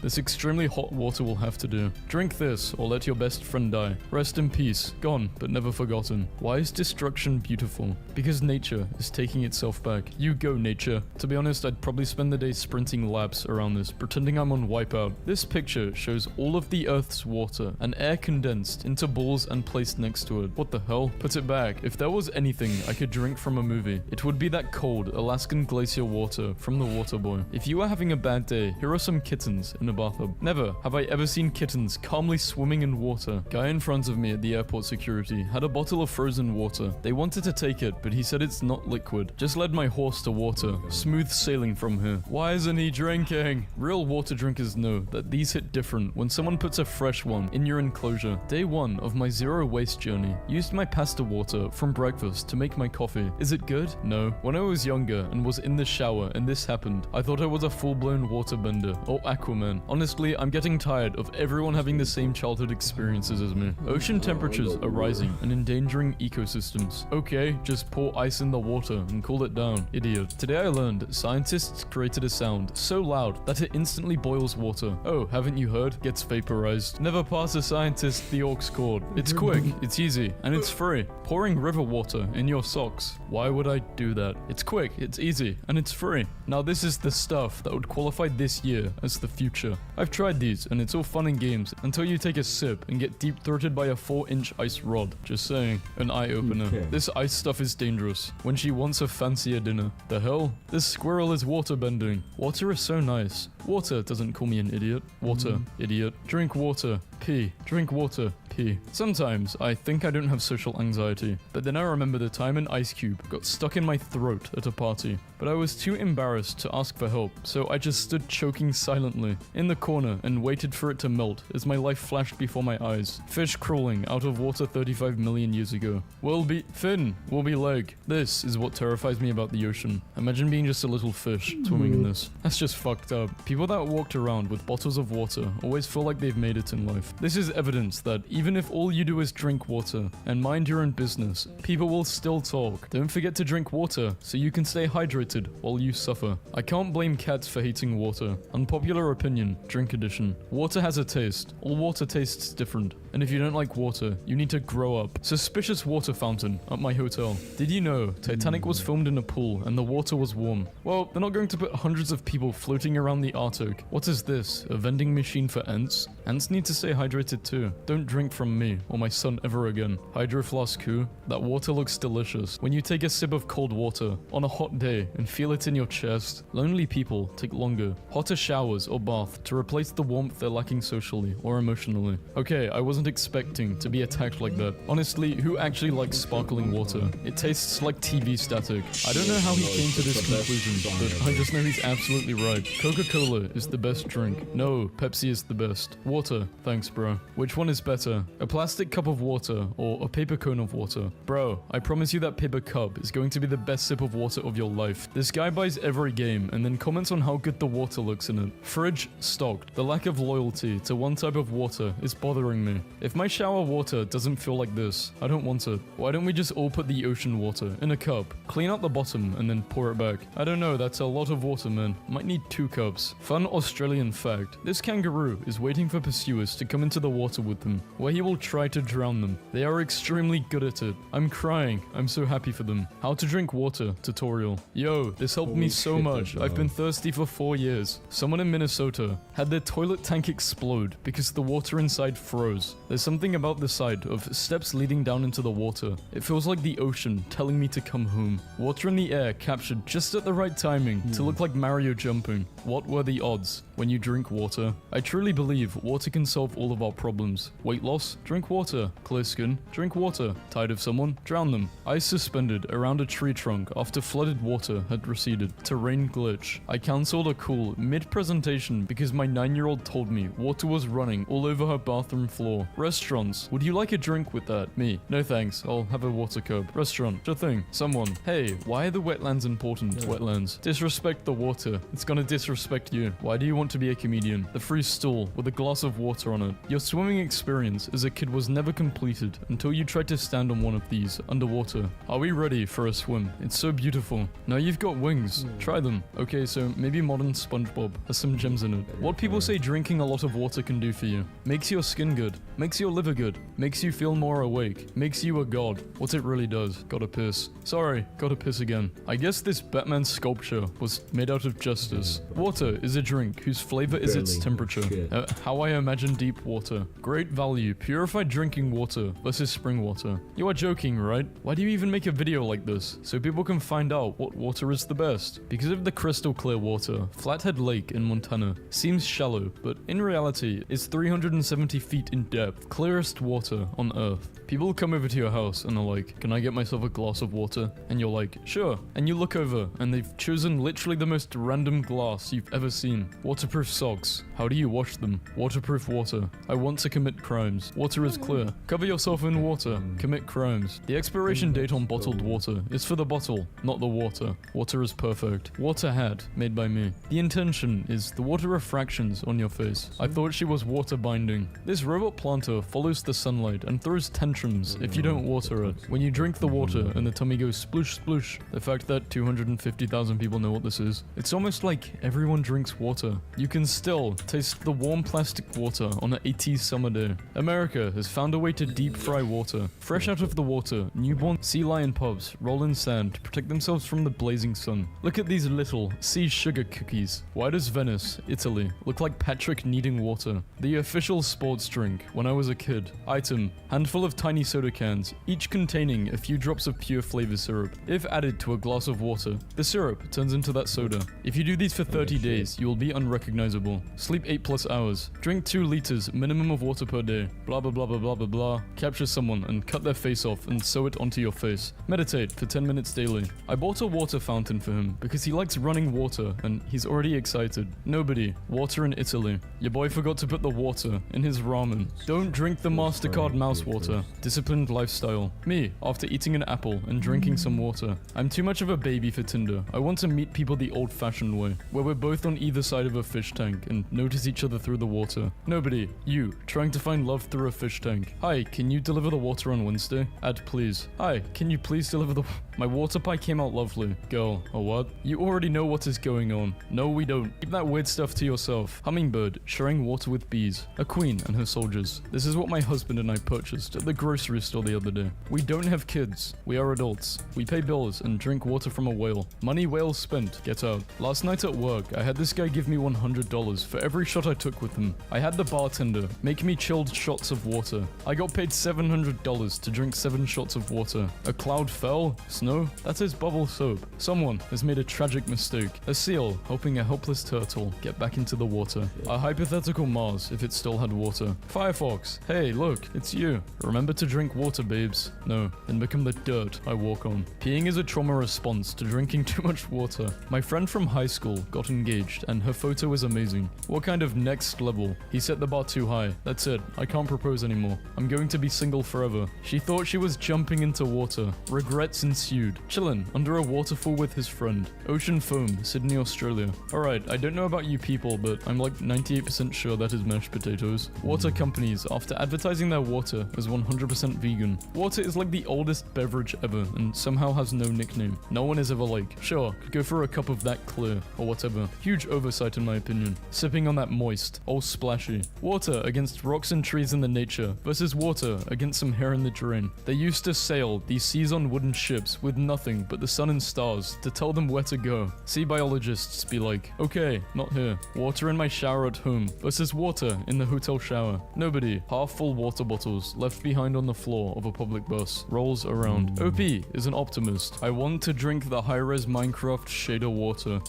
This extremely hot water will have to do. Drink this or let your best friend die. Rest in peace. Gone, but never forgotten. Why is destruction beautiful? Because nature is taking itself back. You go, nature. To be honest, I'd probably spend the day sprinting laps around this, pretending I'm on Wipeout. This picture shows all of the Earth's water and air condensed into balls and placed next to it. What the hell? Put it back. If there was anything I could drink from a movie, it would be that cold Alaskan glacier water from the Water Boy. If you are having a bad day, here are some kittens in a bathtub. Never have I ever seen kittens calmly swimming in water. Guy in front of me at the airport security had a bottle of frozen water. They wanted to take it, but he said it's not liquid. Just led my horse to water. Smooth sailing from here. Why isn't he drinking? Real water drinkers know that these hit different when someone puts a fresh one in your enclosure. Day 1 of my zero waste journey. Used my pasta water from breakfast to make my coffee. Is it good? No. When I was younger and was in the shower and this happened, I thought I was a full-blown waterbender or Aquaman. Honestly, I'm getting tired of everyone having the same childhood experiences as me. Ocean temperatures are rising and endangering ecosystems. Okay, just pour ice in the water and cool it down. Idiot. Today I learned scientists created a sound so loud that it instantly boils water. Oh, haven't you heard? Gets vaporized. Never pass a scientist the aux cord. It's quick, it's easy, and it's free. Pouring river water in your socks. Why would I do that? It's quick, it's easy, and it's free. Now this is the stuff that would qualify this year as the future. I've tried these, and it's all fun and games until you take a sip and get deep-throated by a 4-inch ice rod. Just saying. An eye-opener. Okay. This ice stuff is dangerous. When she wants a fancier dinner. The hell? This squirrel is waterbending. Water is so nice. Water doesn't call me an idiot. Water. Idiot. Drink water. Pee. Drink water. Pee. Sometimes I think I don't have social anxiety, but then I remember the time an ice cube got stuck in my throat at a party. But I was too embarrassed to ask for help, so I just stood choking silently in the corner and waited for it to melt as my life flashed before my eyes. Fish crawling out of water 35 million years ago. Will be fin, will be leg. This is what terrifies me about the ocean. Imagine being just a little fish swimming in this. That's just fucked up. People that walked around with bottles of water always feel like they've made it in life. This is evidence that even Even if all you do is drink water and mind your own business, people will still talk. Don't forget to drink water so you can stay hydrated while you suffer. I can't blame cats for hating water. Unpopular opinion, drink edition. Water has a taste. All water tastes different. And if you don't like water, you need to grow up. Suspicious water fountain at my hotel. Did you know Titanic was filmed in a pool and the water was warm? Well, they're not going to put hundreds of people floating around the Arctic. What is this? A vending machine for ants? Ants need to stay hydrated too. Don't drink from me or my son ever again. Hydro Flask Koo. That water looks delicious. When you take a sip of cold water on a hot day and feel it in your chest, lonely people take longer. Hotter showers or bath to replace the warmth they're lacking socially or emotionally. Okay, I wasn't expecting to be attacked like that. Honestly, who actually likes sparkling water? It tastes like TV static. I don't know how he came to this conclusion, but I just know he's absolutely right. Coca-Cola is the best drink. No, Pepsi is the best. Water, thanks bro. Which one is better? A plastic cup of water or a paper cone of water? Bro, I promise you that paper cup is going to be the best sip of water of your life. This guy buys every game and then comments on how good the water looks in it. Fridge stocked. The lack of loyalty to one type of water is bothering me. If my shower water doesn't feel like this, I don't want it. Why don't we just all put the ocean water in a cup, clean out the bottom and then pour it back? I don't know, that's a lot of water, man. Might need 2 cups. Fun Australian fact. This kangaroo is waiting for pursuers to come into the water with them, where he will try to drown them. They are extremely good at it. I'm crying. I'm so happy for them. How to drink water tutorial. Yo, this helped me so much. I've been thirsty for 4 years. Someone in Minnesota had their toilet tank explode because the water inside froze. There's something about the sight of steps leading down into the water. It feels like the ocean telling me to come home. Water in the air captured just at the right timing to look like Mario jumping. What were the odds when you drink water? I truly believe water can solve all of our problems. Weight loss? Drink water. Clear skin? Drink water. Tired of someone? Drown them. Ice suspended around a tree trunk after flooded water had receded. Terrain glitch. I cancelled a call mid-presentation because my 9-year-old told me water was running all over her bathroom floor. Restaurants. Would you like a drink with that? Me. No thanks. I'll have a water cup. Restaurant. Sure thing. Someone. Hey, why are the wetlands important? Wetlands. Disrespect the water. It's gonna disrespect you. Why do you want to be a comedian? The free stool with a glass of water on it. Your swimming experience as a kid was never completed until you tried to stand on one of these underwater. Are we ready for a swim? It's so beautiful. Now you've got wings. Try them. Okay, so maybe modern SpongeBob has some gems in it. What people say drinking a lot of water can do for you. Makes your skin good. Makes your liver good. Makes you feel more awake. Makes you a god. What it really does. Gotta piss. Sorry, gotta piss again. I guess this Batman sculpture was made out of justice. Water is a drink whose flavor is its temperature. How I imagine deep water. Great value. Purified drinking water versus spring water. You are joking, right? Why do you even make a video like this? So people can find out what water is the best. Because of the crystal clear water, Flathead Lake in Montana seems shallow, but in reality, it's 370 feet in depth. Clearest water on Earth. People come over to your house and are like, can I get myself a glass of water? And you're like, sure. And you look over and they've chosen literally the most random glass you've ever seen. Waterproof socks. How do you wash them? Waterproof water. I want to commit crimes. Water is clear. Cover yourself in water. Commit crimes. The expiration date on bottled water is for the bottle, not the water. Water is perfect. Water hat, made by me. The intention is the water refractions on your face. I thought she was water binding. This robot planter follows the sunlight and throws tantrums if you don't water it. When you drink the water and the tummy goes sploosh sploosh, the fact that 250,000 people know what this is, it's almost like everyone drinks water. You can still taste the warm plastic water on an 80s summer day. America has found a way to deep fry water. Fresh out of the water, newborn sea lion pups roll in sand to protect themselves from the blazing sun. Look at these little sea sugar cookies. Why does Venice, Italy, look like Patrick needing water? The official sports drink when I was a kid. Item, handful of tiny soda cans, each containing a few drops of pure flavor syrup. If added to a glass of water, the syrup turns into that soda. If you do these for 30 days, you will be unrecognizable. Sleep 8+ hours. Drink 2 liters minimum of water per day. Blah blah blah blah blah blah blah. Capture someone and cut their face off and sew it onto your face. Meditate for 10 minutes daily. I bought a water fountain for him because he likes running water and he's already excited. Nobody. Water in Italy. Your boy forgot to put the water in his ramen. Don't drink the MasterCard mouse water. Disciplined lifestyle. Me, after eating an apple and drinking some water. I'm too much of a baby for Tinder. I want to meet people the old-fashioned way, where we're both on either side of a fish tank and notice each other through the water. Nobody. You, trying to find love through through a fish tank. Hi, can you deliver the water on Wednesday? Add please. Hi, can you please deliver the... My water pie came out lovely. Girl, or what? You already know what is going on. No, we don't. Keep that weird stuff to yourself. Hummingbird, sharing water with bees. A queen and her soldiers. This is what my husband and I purchased at the grocery store the other day. We don't have kids. We are adults. We pay bills and drink water from a whale. Money well spent. Get out. Last night at work, I had this guy give me $100 for every shot I took with him. I had the bartender make me chilled shots of water. I got paid $700 to drink 7 shots of water. A cloud fell? Snow? That is bubble soap. Someone has made a tragic mistake. A seal helping a helpless turtle get back into the water. A hypothetical Mars if it still had water. Firefox, hey look, it's you. Remember to drink water, babes. No, then become the dirt I walk on. Peeing is a trauma response to drinking too much water. My friend from high school got engaged and her photo was amazing. What kind of next level? He set the bar too high. That's it. I can't propose anymore. I'm going to be single forever. She thought she was jumping into water. Regrets ensued. Chillin' under a waterfall with his friend. Ocean foam, Sydney, Australia. Alright, I don't know about you people, but I'm like 98% sure that is mashed potatoes. Water companies, after advertising their water as 100% vegan. Water is like the oldest beverage ever and somehow has no nickname. No one is ever like, sure, could go for a cup of that clear, or whatever. Huge oversight in my opinion. Sipping on that moist, all splashy. Water against rocks and trees in the nature versus water against some hair in the drain. They used to sail these seas on wooden ships with nothing but the sun and stars to tell them where to go. Sea biologists be like, okay, not here. Water in my shower at home versus water in the hotel shower. Nobody, half full water bottles left behind on the floor of a public bus, rolls around. OP is an optimist. I want to drink the high-res Minecraft shader water.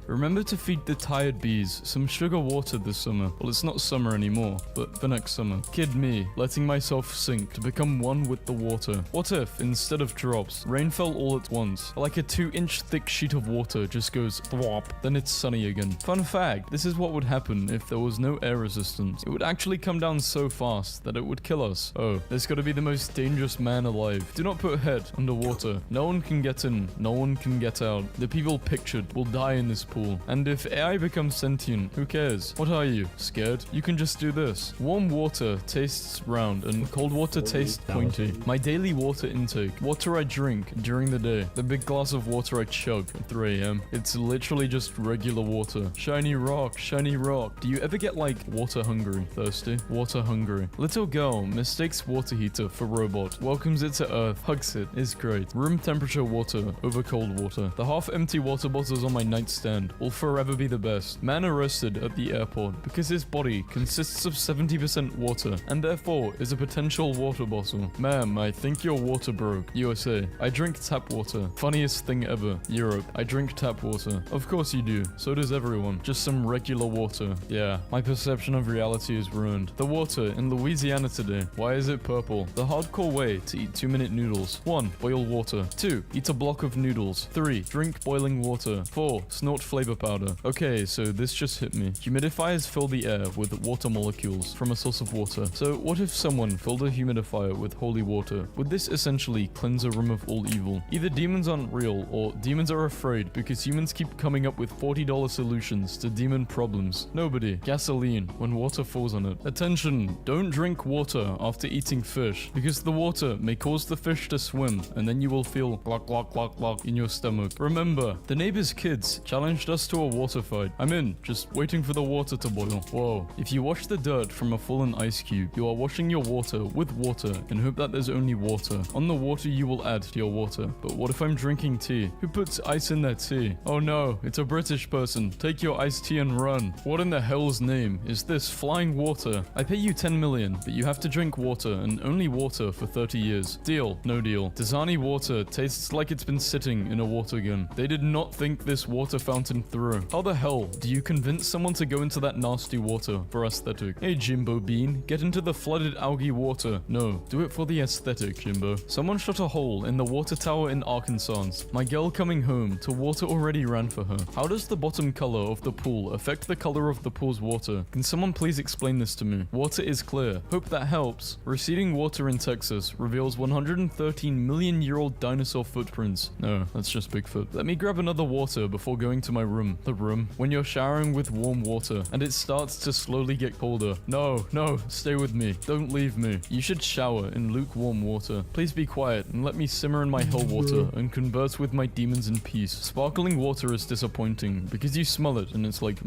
Remember to feed the tired bees some sugar water this summer. Well, it's not summer anymore, but for next summer. Kid me, letting myself sink to become one with the water. What if, instead of drops, rain fell all at once? Like a 2-inch thick sheet of water just goes thwop, then it's sunny again. Fun fact, this is what would happen if there was no air resistance. It would actually come down so fast that it would kill us. Oh, there's gotta be the most dangerous man alive. Do not put head underwater. No one can get in, no one can get out. The people pictured will die in this pool. And if AI becomes sentient, who cares? What are you, scared? You can just do this. Warm water tastes round and cold water tastes pointy. My daily water intake, water I drink during the day, the big glass of water I chug at 3 AM. It's literally just regular water. Shiny rock, shiny rock. Do you ever get like water hungry? Thirsty? Water hungry. Little girl mistakes water heater for robot. Welcomes it to Earth. Hugs it. Is great. Room temperature water over cold water. The half empty water bottles on my nightstand will forever be the best. Man arrested at the airport because his body consists of 70% water and therefore is a potential water bottle. Ma'am, I think your water broke. USA. I drink tap water. Funniest thing ever. Europe. I drink tap water. Of course you do. So does everyone. Just some regular water. Yeah. My perception of reality is ruined. The water in Louisiana today. Why is it purple? The hardcore way to eat 2-minute noodles. 1. Boil water. 2. Eat a block of noodles. 3. Drink boiling water. 4. Snort flavor powder. Okay, so this just hit me. Humidifiers fill the air with water molecules from a source of water. So what if someone filled a humidifier with holy water? Would this essentially cleanse a room of all evil? Either demons aren't real, or demons are afraid because humans keep coming up with $40 solutions to demon problems. Nobody. Gasoline when water falls on it. Attention, don't drink water after eating fish because the water may cause the fish to swim and then you will feel glock glock glock glock in your stomach. Remember, the neighbor's kids challenged us to a water fight. I'm in, just waiting for the water to boil. Whoa. If you wash the dirt from a fallen ice cube, you are washing your water with water and hope that there's only water. On the water you will add to your water. But what if I'm drinking tea? Who puts ice in their tea? Oh no, it's a British person. Take your iced tea and run. What in the hell's name is this flying water? I pay you 10 million, but you have to drink water and only water for 30 years. Deal? No deal. Dasani water tastes like it's been sitting in a water gun. They did not think this water fountain through. How the hell do you convince someone to go into that nasty water for aesthetic? Hey Jimbo Bean, get into the flooded algae water. No, do it for the aesthetic, Jimbo. Someone shot a hole in the water water tower in Arkansas. My girl coming home to water already ran for her. How does the bottom color of the pool affect the color of the pool's water? Can someone please explain this to me? Water is clear. Hope that helps. Receding water in Texas reveals 113 million-year-old dinosaur footprints. No, that's just Bigfoot. Let me grab another water before going to my room. The room. When you're showering with warm water and it starts to slowly get colder. No, stay with me. Don't leave me. You should shower in lukewarm water. Please be quiet and let me simmer in my hell water and converse with my demons in peace. Sparkling water is disappointing because you smell it and it's like,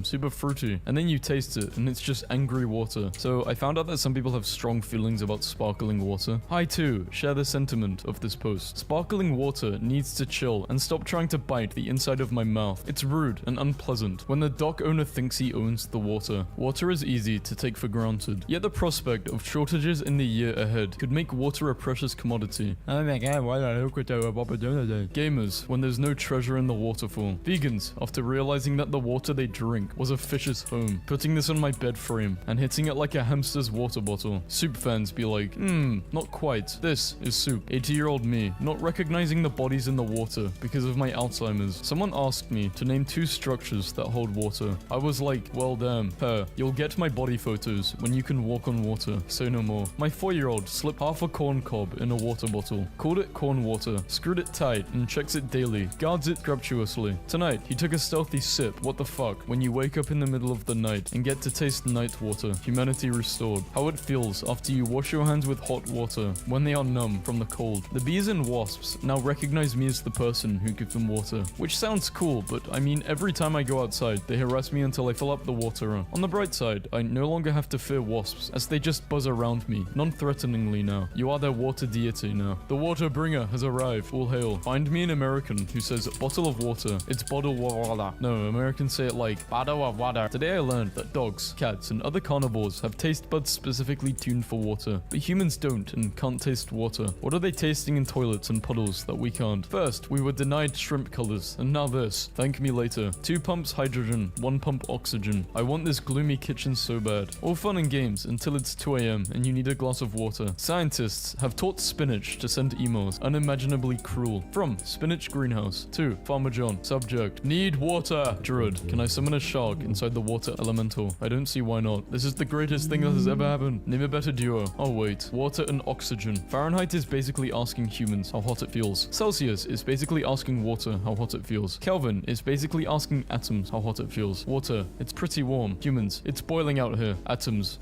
super fruity. And then you taste it and it's just angry water. So I found out that some people have strong feelings about sparkling water. I too share the sentiment of this post. Sparkling water needs to chill and stop trying to bite the inside of my mouth. It's rude and unpleasant when the dock owner thinks he owns the water. Water is easy to take for granted, yet the prospect of shortages in the year ahead could make water a precious commodity. Oh my god, why did I look at Gamers, when there's no treasure in the waterfall. Vegans, after realizing that the water they drink was a fish's home, putting this on my bed frame and hitting it like a hamster's water bottle. Soup fans be like, not quite. This is soup. 80-year-old me, not recognizing the bodies in the water because of my Alzheimer's. Someone asked me to name 2 structures that hold water. I was like, well damn, you'll get my body photos when you can walk on water, say no more. My 4-year-old slipped half a corn cob in a water bottle, called it corn water, screwed it tight and checks it daily, guards it scrumptiously. Tonight, he took a stealthy sip. What the fuck? When you wake up in the middle of the night and get to taste night water, humanity restored. How it feels after you wash your hands with hot water when they are numb from the cold. The bees and wasps now recognize me as the person who gives them water, which sounds cool, but I mean every time I go outside, they harass me until I fill up the water. On the bright side, I no longer have to fear wasps, as they just buzz around me, non-threateningly now. You are their water deity now. The water bringer has arrived. All hail. Find me an American who says bottle of water. It's bottle water. No, Americans say it like bottle of water. Today I learned that dogs, cats, and other carnivores have taste buds specifically tuned for water, but humans don't and can't taste water. What are they tasting in toilets and puddles that we can't? First, we were denied shrimp colors, and now this. Thank me later. 2 pumps hydrogen, 1 pump oxygen. I want this gloomy kitchen so bad. All fun and games until it's 2 a.m. and you need a glass of water. Scientists have taught spinach to send emails unimaginably cruel. From Spinach Greenhouse to Farmer John. Subject: need water. Druid: can I summon a shark inside the water elemental? I don't see why not. This is the greatest thing that has ever happened. Name a better duo. Oh wait. Water and oxygen. Fahrenheit is basically asking humans how hot it feels. Celsius is basically asking water how hot it feels. Kelvin is basically asking atoms how hot it feels. Water: it's pretty warm. Humans: it's boiling out here. Atoms: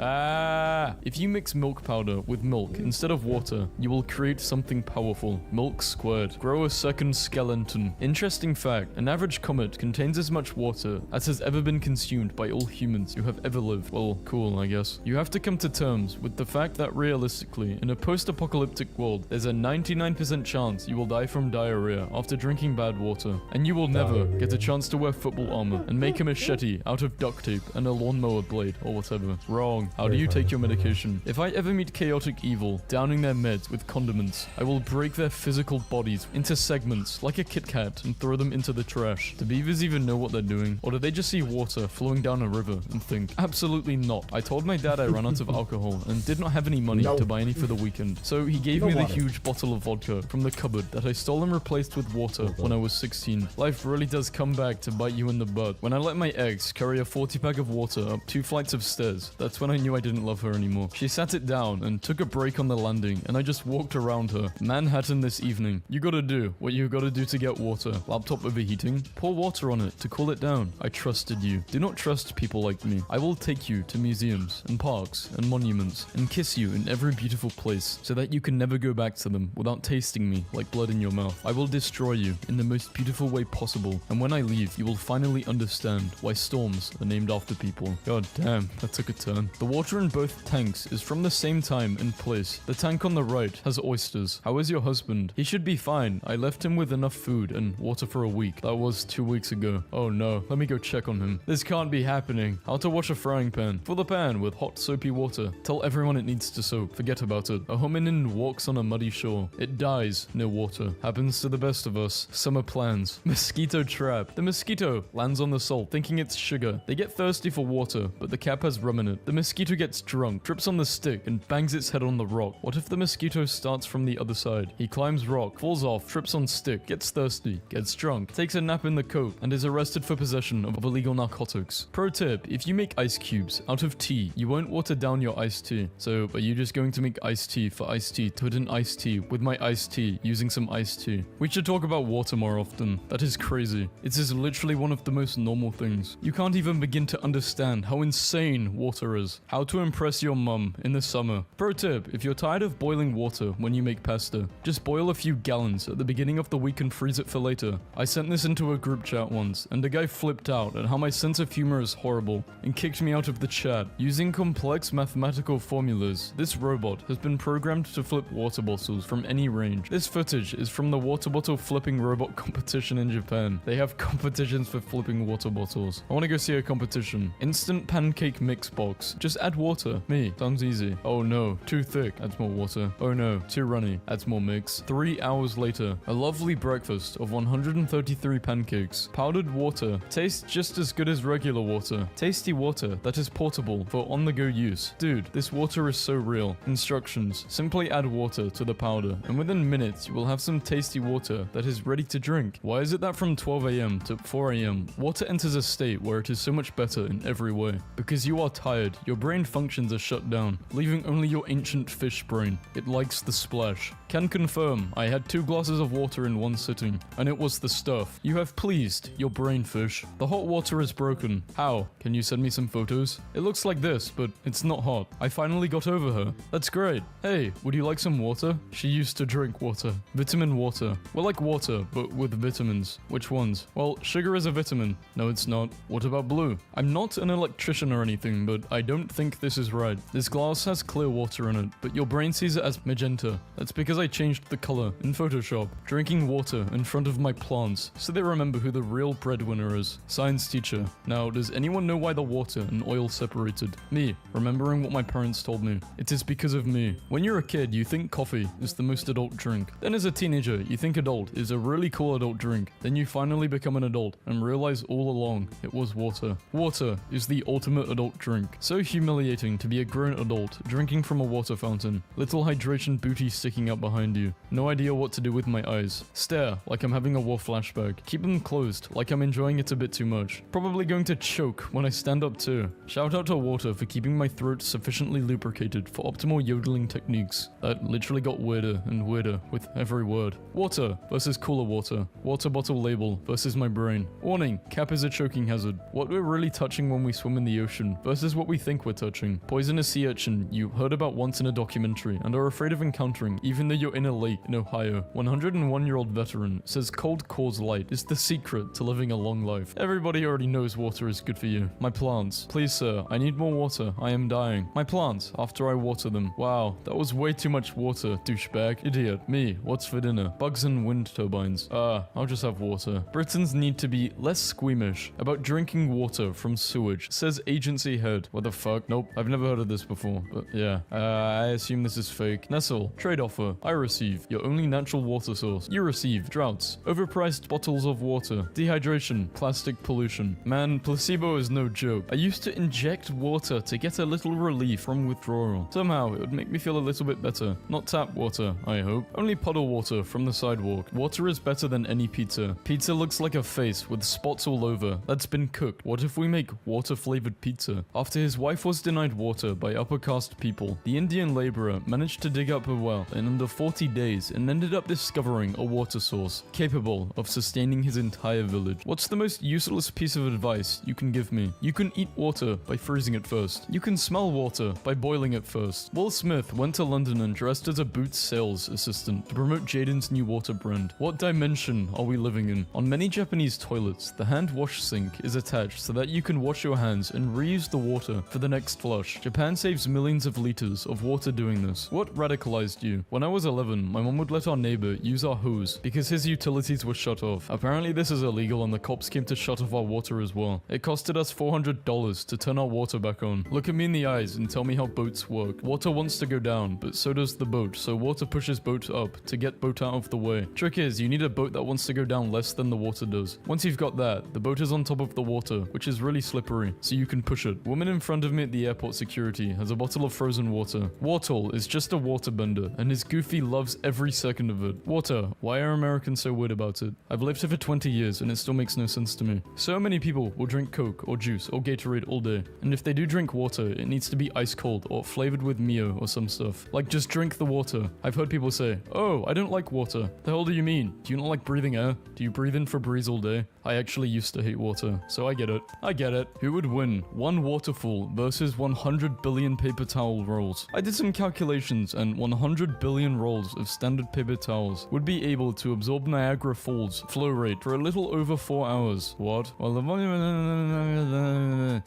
if you mix milk powder with milk instead of water, you will create something powerful. Milk squared. Grow a second skeleton. Interesting fact: an average comet contains as much water as has ever been consumed by all humans who have ever lived. Well, cool, I guess. You have to come to terms with the fact that realistically, in a post-apocalyptic world, there's a 99% chance you will die from diarrhea after drinking bad water, and you will never get a chance to wear football armor and make a machete out of duct tape and a lawnmower blade or whatever. Wrong. How do you take your medication? If I ever meet chaotic evil downing their meds with condiments, I will break their physical bodies into segments like a Kit Kat and throw them into the trash. Do beavers even know what they're doing? Or do they just see water flowing down a river and think, absolutely not. I told my dad I ran out of alcohol and did not have any money to buy any for the weekend. So he gave me the huge bottle of vodka from the cupboard that I stole and replaced with water when I was 16. Life really does come back to bite you in the butt. When I let my ex carry a 40-pack of water up 2 flights of stairs, that's when I knew I didn't love her anymore. She sat it down and took a break on the landing, and I just walked around her. Manhattan this evening. You gotta do what you gotta do to get water. Laptop overheating? Pour water on it to cool it down. I trusted you. Do not trust people like me. I will take you to museums and parks and monuments and kiss you in every beautiful place so that you can never go back to them without tasting me like blood in your mouth. I will destroy you in the most beautiful way possible, and when I leave, you will finally understand why storms are named after people. God damn, that took a turn. The water in both tanks is from the same time and place. The tank on the right has oysters. How is your husband? He should be fine. I left him with enough food and water for a week. That was 2 weeks ago. Oh no, let me go check on him. This can't be happening. How to wash a frying pan. Fill the pan with hot soapy water. Tell everyone it needs to soak. Forget about it. A hominin walks on a muddy shore. It dies near water. Happens to the best of us. Summer plans. Mosquito trap. The mosquito lands on the salt thinking it's sugar. They get thirsty for water, but the cap has rum in it. The mosquito gets drunk, trips on the stick, and bangs its head on the rock. What if the mosquito starts from the other side? He climbs rock, falls off, trips on stick, gets thirsty, gets drunk, takes a nap in the coat, and is arrested for possession of illegal narcotics. Pro tip, if you make ice cubes out of tea, you won't water down your iced tea. So, are you just going to make iced tea for iced tea to put in iced tea with my iced tea using some iced tea? We should talk about water more often. That is crazy. It is literally one of the most normal things. You can't even begin to understand how insane water is. How to impress your mum in the summer. Pro tip, if you're tired of boiling water when you make pasta, just boil a few gallons at the beginning of the week and freeze it for later. I sent this into a group chat once, and a guy flipped out at how my sense of humor is horrible and kicked me out of the chat. Using complex mathematical formulas, this robot has been programmed to flip water bottles from any range. This footage is from the water bottle flipping robot competition in Japan. They have competitions for flipping water bottles. I want to go see a competition. Instant pancake mix box. Just add water. Me. Sounds easy. Oh no. Too thick. Adds more water. Oh no. Too runny. Adds more mix. 3 hours later. A lovely breakfast of 133 pancakes. Powdered water. Tastes just as good as regular water. Tasty water that is portable for on-the-go use. Dude, this water is so real. Instructions. Simply add water to the powder, and within minutes you will have some tasty water that is ready to drink. Why is it that from 12 AM to 4 AM, water enters a state where it is so much better in every way? Because you are tired, your brain functions are shut down, leaving only your ancient fish brain. It likes the splash. Can confirm, I had 2 glasses of water in one sitting, and it was the stuff. You have pleased your brain fish. The hot water is broken. How? Can you send me some photos? It looks like this, but it's not hot. I finally got over her. That's great. Hey, would you like some water? She used to drink water. Vitamin water. We're like water, but with vitamins. Which ones? Well, sugar is a vitamin. No, it's not. What about blue? I'm not an electrician or anything, but I don't think this is right. This glass has clear water in it, but your brain sees it as magenta. That's because I changed the color in Photoshop. Drinking water in front of my plants, so they remember who the real breadwinner is. Science teacher. Now, does anyone know why the water and oil separated? Me, remembering what my parents told me. It is because of me. When you're a kid, you think coffee is the most adult drink. Then as a teenager, you think adult is a really cool adult drink. Then you finally become an adult and realize all along it was water. Water is the ultimate adult drink. So humiliating to be a grown adult drinking from a water fountain. Little hydration booty sticking out behind you. No idea what to do with my eyes. Stare like I'm having a war flashback. Keep them closed like I'm enjoying it a bit too much. Probably going to choke when I stand up too. Shout out to water for keeping my throat sufficiently lubricated for optimal yodeling techniques. That literally got weirder and weirder with every word. Water versus cooler water. Water bottle label versus my brain. Warning, cap is a choking hazard. What we're really touching when we swim in the ocean versus what we think we're touching. Poisonous sea urchin you heard about once in a documentary and are afraid of encountering even though you're in a lake in Ohio. 101-year-old veteran says cold Coors Light is the secret to living a long life. Everybody already knows water is good for you. My plants. Please sir, I need more water. I am dying. My plants after I water them. Wow, that was way too much water, douchebag. Idiot. Me, what's for dinner? Bugs and wind turbines. I'll just have water. Britons need to be less squeamish about drinking water from sewage, says agency head. What the fuck? Nope, I've never heard of this before, but yeah. I assume this is fake. Nestle, trade offer. I receive your only natural water source. You receive droughts, overpriced bottles of water, dehydration, plastic pollution. Man, placebo is no joke. I used to inject water to get a little relief from withdrawal. Somehow, it would make me feel a little bit better. Not tap water, I hope. Only puddle water from the sidewalk. Water is better than any pizza. Pizza looks like a face with spots all over that's been cooked. What if we make water-flavored pizza? After his wife was denied water by upper caste people, the Indian laborer managed to dig up a well in under 40 days and ended up discovering a water source capable of sustaining his entire village. What's the most useless piece of advice you can give me? You can eat water by freezing it first. You can smell water by boiling it first. Will Smith went to London and dressed as a Boots sales assistant to promote Jaden's new water brand. What dimension are we living in? On many Japanese toilets, the hand wash sink is attached so that you can wash your hands and reuse the water for the next flush. Japan saves millions of liters of water doing this. What radicalized you? When I was 11, my mom would let our neighbor use our hose because his utilities were shut off. Apparently this is illegal and the cops came to shut off our water as well. It costed us $400 to turn our water back on. Look at me in the eyes and tell me how boats work. Water wants to go down, but so does the boat, so water pushes boat up to get boat out of the way. Trick is, you need a boat that wants to go down less than the water does. Once you've got that, the boat is on top of the water, which is really slippery, so you can push it. Woman in front of me at the airport security has a bottle of frozen water. Wartle is just a water bender, and his goofy Humanity loves every second of it. Water. Why are Americans so weird about it? I've lived here for 20 years and it still makes no sense to me. So many people will drink Coke or juice or Gatorade all day. And if they do drink water, it needs to be ice cold or flavored with Mio or some stuff. Like, just drink the water. I've heard people say, oh, I don't like water. The hell do you mean? Do you not like breathing air? Do you breathe in Febreze all day? I actually used to hate water, so I get it. I get it. Who would win? One waterfall versus 100 billion paper towel rolls. I did some calculations and 100 billion rolls of standard paper towels would be able to absorb Niagara Falls flow rate for a little over 4 hours. What? Well, the volume...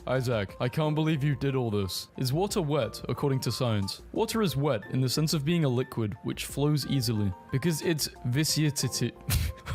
Isaac, I can't believe you did all this. Is water wet, according to science? Water is wet in the sense of being a liquid, which flows easily. Because it's viscosity.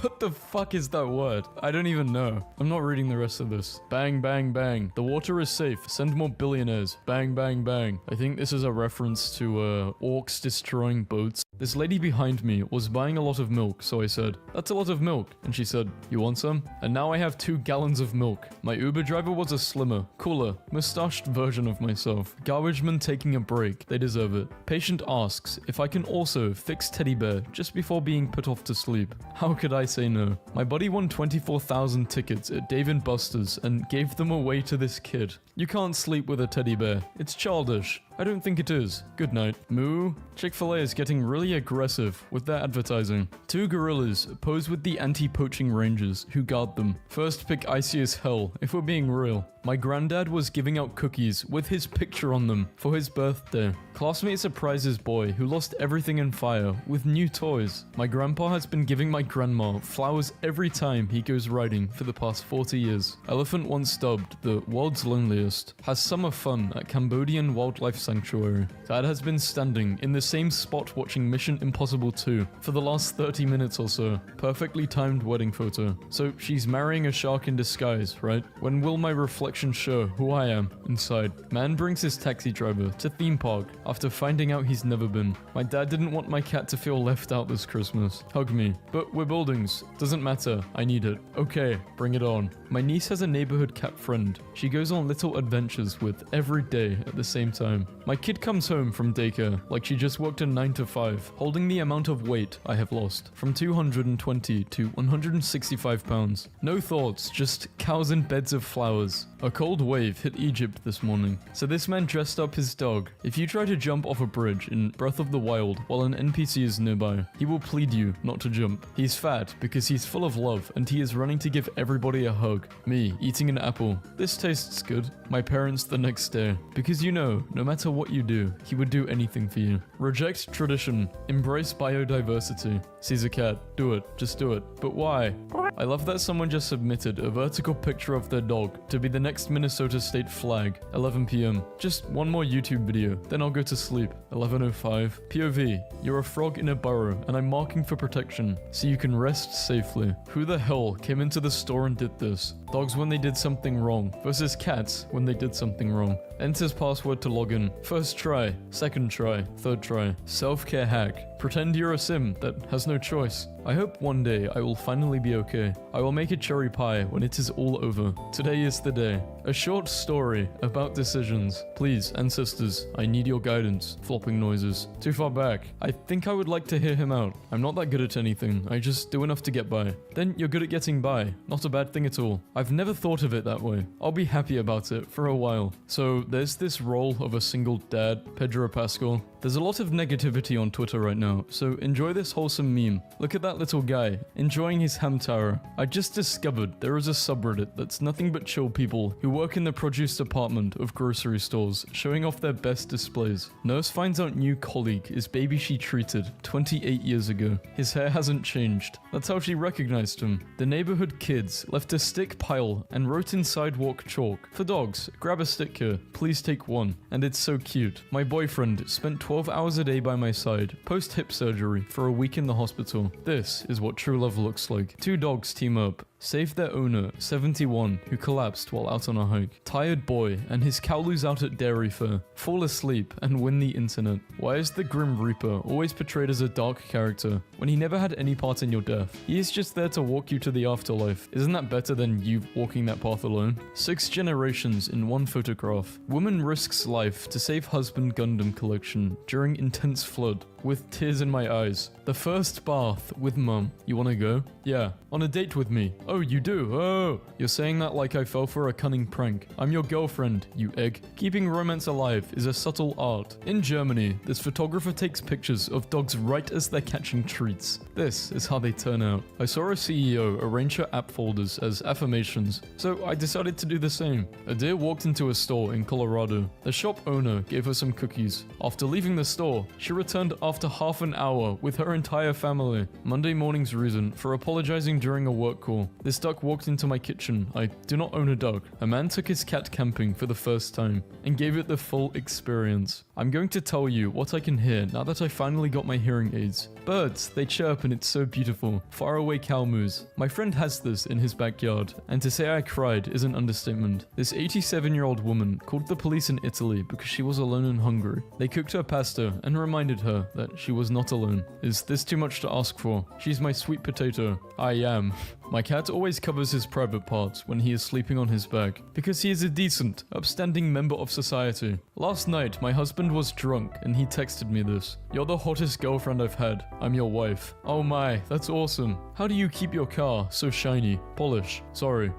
What the fuck is that word? I don't even know. I'm not reading the rest of this. Bang, bang, bang. The water is safe. Send more billionaires. Bang, bang, bang. I think this is a reference to orcs destroying boats. This lady behind me was buying a lot of milk, so I said, that's a lot of milk. And she said, you want some? And now I have 2 gallons of milk. My Uber driver was a slimmer, cooler, mustached version of myself. Garbage man taking a break. They deserve it. Patient asks if I can also fix teddy bear just before being put off to sleep. How could I say no? My buddy won 24,000 tickets at Dave & Buster's and gave them away to this kid. You can't sleep with a teddy bear. It's childish. I don't think it is. Good night. Moo. Chick-fil-A is getting really aggressive with their advertising. 2 gorillas pose with the anti-poaching rangers who guard them. First pick icy as hell, if we're being real. My granddad was giving out cookies with his picture on them for his birthday. Classmate surprises boy who lost everything in fire with new toys. My grandpa has been giving my grandma flowers every time he goes riding for the past 40 years. Elephant once dubbed the world's loneliest has summer fun at Cambodian Wildlife Sanctuary. Dad has been standing in the same spot watching Mission Impossible 2 for the last 30 minutes or so. Perfectly timed wedding photo. So she's marrying a shark in disguise, right? When will my reflection show who I am inside? Man brings his taxi driver to theme park after finding out he's never been. My dad didn't want my cat to feel left out this Christmas. Hug me. But we're buildings. Doesn't matter. I need it. Okay, bring it on. My niece has a neighborhood cat friend she goes on little adventures with every day at the same time. My kid comes home from daycare like she just worked a 9 to 5, holding the amount of weight I have lost from 220 to 165 pounds. No thoughts, just cows and beds of flowers. A cold wave hit Egypt this morning, so this man dressed up his dog. If you try to jump off a bridge in Breath of the Wild while an NPC is nearby, he will plead you not to jump. He's fat because he's full of love and he is running to give everybody a hug. Me, eating an apple. This tastes good. My parents the next day. Because you know, no matter what you do, he would do anything for you. Reject tradition. Embrace biodiversity. Sees a cat. Do it. Just do it. But why? I love that someone just submitted a vertical picture of their dog to be the next Minnesota state flag. 11 p.m. Just one more YouTube video, then I'll go to sleep. 11:05. POV. You're a frog in a burrow, and I'm marking for protection, so you can rest safely. Who the hell came into the store and did this? Dogs when they did something wrong, versus cats when they did something wrong. Enters password to login. First try, second try, third try. Self-care hack. Pretend you're a sim that has no choice. I hope one day I will finally be okay. I will make a cherry pie when it is all over. Today is the day. A short story about decisions. Please, ancestors, I need your guidance. Flopping noises. Too far back. I think I would like to hear him out. I'm not that good at anything. I just do enough to get by. Then you're good at getting by. Not a bad thing at all. I've never thought of it that way. I'll be happy about it for a while. So there's this role of a single dad, Pedro Pascal. There's a lot of negativity on Twitter right now, so enjoy this wholesome meme. Look at that little guy, enjoying his ham tower. I just discovered there is a subreddit that's nothing but chill people who work in the produce department of grocery stores, showing off their best displays. Nurse finds out new colleague is baby she treated 28 years ago. His hair hasn't changed. That's how she recognized him. The neighborhood kids left a stick pile and wrote in sidewalk chalk, "For dogs, grab a stick here, please take one." And it's so cute. My boyfriend spent 12 hours a day by my side, post-hip surgery, for a week in the hospital. This is what true love looks like. 2 dogs team up, Saved their owner, 71, who collapsed while out on a hike. Tired boy and his Cowlus out at Dairy Fair. Fall asleep and win the internet. Why is the Grim Reaper always portrayed as a dark character when he never had any part in your death? He is just there to walk you to the afterlife. Isn't that better than you walking that path alone? 6 generations in one photograph. Woman risks life to save husband Gundam collection during intense flood. With tears in my eyes. The first bath with mum. You wanna go? Yeah. On a date with me. Oh, you do? Oh. You're saying that like I fell for a cunning prank. I'm your girlfriend, you egg. Keeping romance alive is a subtle art. In Germany, this photographer takes pictures of dogs right as they're catching treats. This is how they turn out. I saw a CEO arrange her app folders as affirmations, so I decided to do the same. A deer walked into a store in Colorado. The shop owner gave her some cookies. After leaving the store, she returned after half an hour with her entire family. Monday morning's reason for apologizing during a work call. This duck walked into my kitchen. I do not own a duck. A man took his cat camping for the first time and gave it the full experience. I'm going to tell you what I can hear now that I finally got my hearing aids. Birds, they chirp and it's so beautiful. Faraway cow moos. My friend has this in his backyard, and to say I cried is an understatement. This 87-year-old woman called the police in Italy because she was alone and hungry. They cooked her pasta and reminded her that she was not alone. Is this too much to ask for? She's my sweet potato. I am. My cat always covers his private parts when he is sleeping on his back, because he is a decent, upstanding member of society. Last night, my husband was drunk and he texted me this. You're the hottest girlfriend I've had. I'm your wife. Oh my, that's awesome. How do you keep your car so shiny? Polish. Sorry.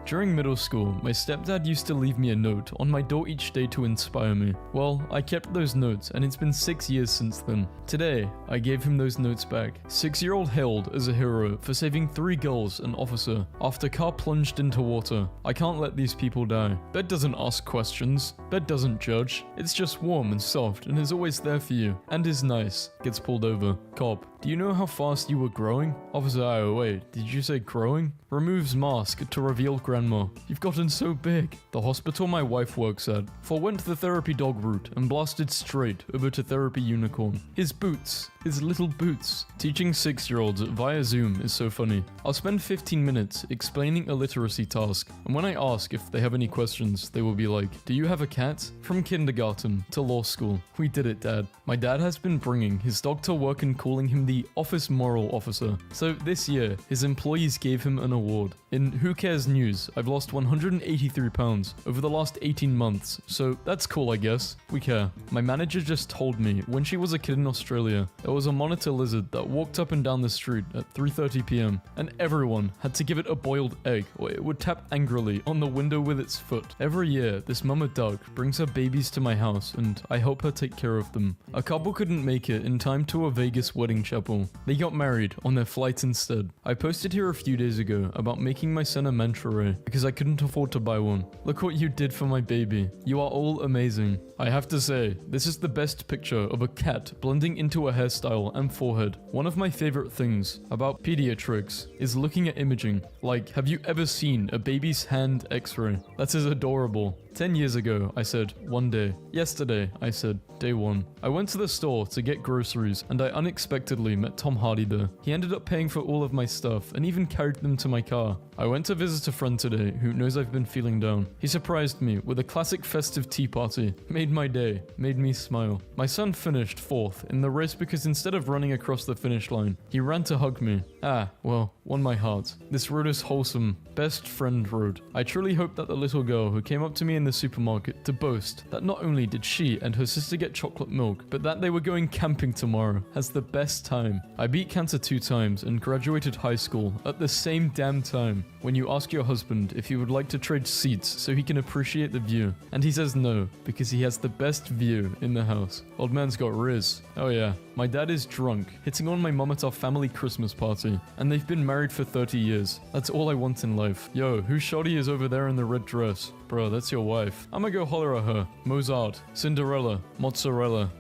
During middle school, my stepdad used to leave me a note on my door each day to inspire me. Well, I kept those notes and it's been 6 years since then. Today, I gave him those notes back. 6-year-old hailed as a hero for saving 3 girls and officer after car plunged into water. I can't let these people die. Bed doesn't ask questions. Bed doesn't judge. It's just warm and soft and is always there for you. And is nice. Gets pulled over. Cop. Do you know how fast you were growing? Officer, oh wait, did you say growing? Removes mask to reveal grandma. You've gotten so big. The hospital my wife works at forewent the therapy dog route and blasted straight over to therapy unicorn. His boots. His little boots. Teaching 6-year-olds via Zoom is so funny. I'll spend 15 minutes explaining a literacy task, and when I ask if they have any questions, they will be like, do you have a cat? From kindergarten to law school. We did it, Dad. My dad has been bringing his dog to work and calling him the office moral officer. So this year, his employees gave him an award. In Who Cares News, I've lost 183 pounds over the last 18 months, so that's cool, I guess. We care. My manager just told me when she was a kid in Australia, there was a monitor lizard that walked up and down the street at 3:30 p.m. and everyone had to give it a boiled egg or it would tap angrily on the window with its foot. Every year, this mama duck brings her babies to my house and I help her take care of them. A couple couldn't make it in time to a Vegas wedding chapel. They got married on their flight instead. I posted here a few days ago about making my son a manta ray because I couldn't afford to buy one. Look what you did for my baby. You are all amazing. I have to say, this is the best picture of a cat blending into a hairstyle and forehead. One of my favorite things about pediatrics is looking at imaging. Like, have you ever seen a baby's hand x-ray? That is adorable. 10 years ago, I said, one day. Yesterday, I said, day one. I went to the store to get groceries and I unexpectedly met Tom Hardy there. He ended up paying for all of my stuff and even carried them to my car. I went to visit a friend today who knows I've been feeling down. He surprised me with a classic festive tea party. Made my day. Made me smile. My son finished 4th in the race because instead of running across the finish line, he ran to hug me. Ah, well, won my heart. This road is wholesome. Best friend road. I truly hope that the little girl who came up to me in the supermarket to boast that not only did she and her sister get chocolate milk, but that they were going camping tomorrow has the best time. I beat cancer 2 times and graduated high school at the same damn time. When you ask your husband if he would like to trade seats so he can appreciate the view, and he says no because he has the best view in the house. Old man's got riz. Oh yeah. My dad is drunk, hitting on my mom at our family Christmas party, and they've been married for 30 years. That's all I want in life. Yo, whose shoddy is over there in the red dress? Bro, that's your wife. I'ma go holler at her. Mozart, Cinderella, Mozzarella.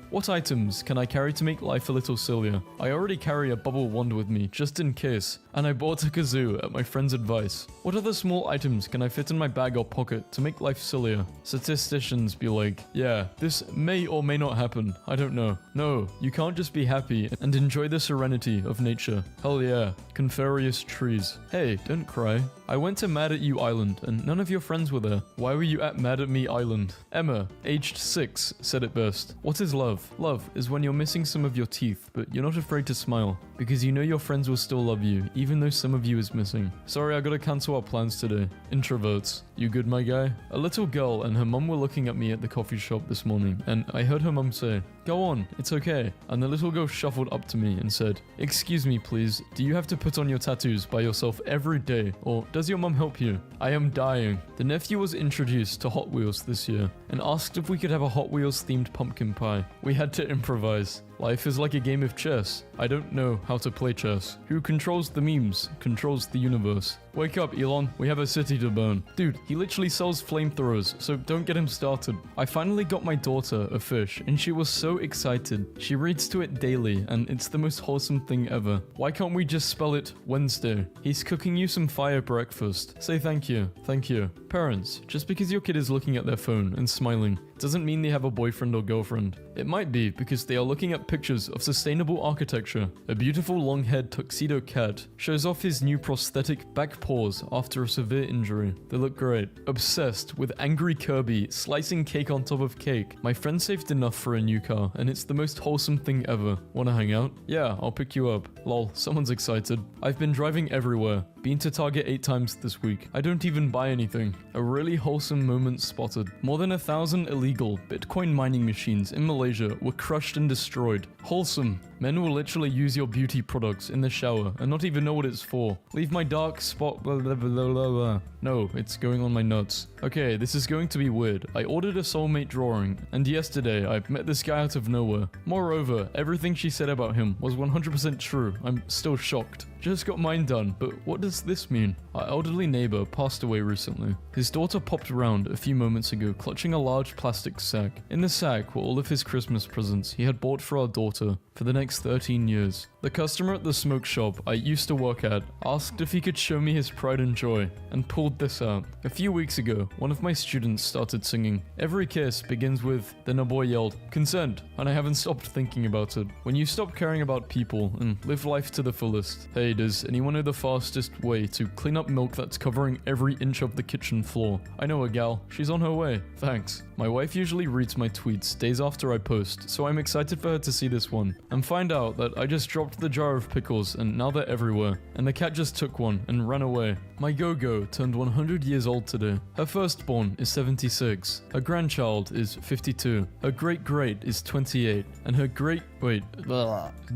What items can I carry to make life a little sillier? I already carry a bubble wand with me, just in case, and I bought a kazoo at my friend's advice. What other small items can I fit in my bag or pocket to make life sillier? Statisticians be like, yeah, this may or may not happen, I don't know. No, you can't just be happy and enjoy the serenity of nature. Hell yeah, Conferious trees. Hey, don't cry. I went to Mad at You Island and none of your friends were there. Why were you at Mad at Me Island? Emma, aged 6, said it best. What is love? Love is when you're missing some of your teeth, but you're not afraid to smile, because you know your friends will still love you, even though some of you is missing. Sorry, I gotta cancel our plans today. Introverts. You good, my guy? A little girl and her mum were looking at me at the coffee shop this morning, and I heard her mum say, "Go on, it's okay." And the little girl shuffled up to me and said, "Excuse me, please, do you have to put on your tattoos by yourself every day, or does your mum help you?" I am dying. The nephew was introduced to Hot Wheels this year, and asked if we could have a Hot Wheels themed pumpkin pie. We had to improvise. Life is like a game of chess. I don't know how to play chess. Who controls the memes, controls the universe. Wake up, Elon. We have a city to burn. Dude, he literally sells flamethrowers, so don't get him started. I finally got my daughter a fish, and she was so excited. She reads to it daily, and it's the most wholesome thing ever. Why can't we just spell it Wednesday? He's cooking you some fire breakfast. Say thank you. Thank you. Parents, just because your kid is looking at their phone and smiling, doesn't mean they have a boyfriend or girlfriend. It might be because they are looking at pictures of sustainable architecture. A beautiful long-haired tuxedo cat shows off his new prosthetic back paws after a severe injury. They look great. Obsessed with angry Kirby slicing cake on top of cake. My friend saved enough for a new car, and it's the most wholesome thing ever. Wanna hang out? Yeah, I'll pick you up. Lol, someone's excited. I've been driving everywhere. Been to Target 8 times this week. I don't even buy anything. A really wholesome moment spotted. More than 1,000 illegal Bitcoin mining machines in Malaysia were crushed and destroyed. Wholesome. Men will literally use your beauty products in the shower and not even know what it's for. Leave my dark spot blah blah blah blah blah. No, it's going on my nuts. Okay, this is going to be weird. I ordered a soulmate drawing, and yesterday I met this guy out of nowhere. Moreover, everything she said about him was 100% true. I'm still shocked. Just got mine done, but what does this mean? Our elderly neighbor passed away recently. His daughter popped around a few moments ago clutching a large plastic sack. In the sack were all of his Christmas presents he had bought for our daughter for the next 13 years. The customer at the smoke shop I used to work at asked if he could show me his pride and joy, and pulled this out. A few weeks ago, one of my students started singing. Every kiss begins with, then a boy yelled, "Consent," and I haven't stopped thinking about it. When you stop caring about people and live life to the fullest. Hey, does anyone know the fastest way to clean up milk that's covering every inch of the kitchen floor? I know a gal. She's on her way. Thanks. My wife usually reads my tweets days after I post, so I'm excited for her to see this one and find out that I just dropped the jar of pickles and now they're everywhere, and the cat just took one and ran away. My Go-Go turned 100 years old today. Her firstborn is 76. Her grandchild is 52. Her great-great is 28. And her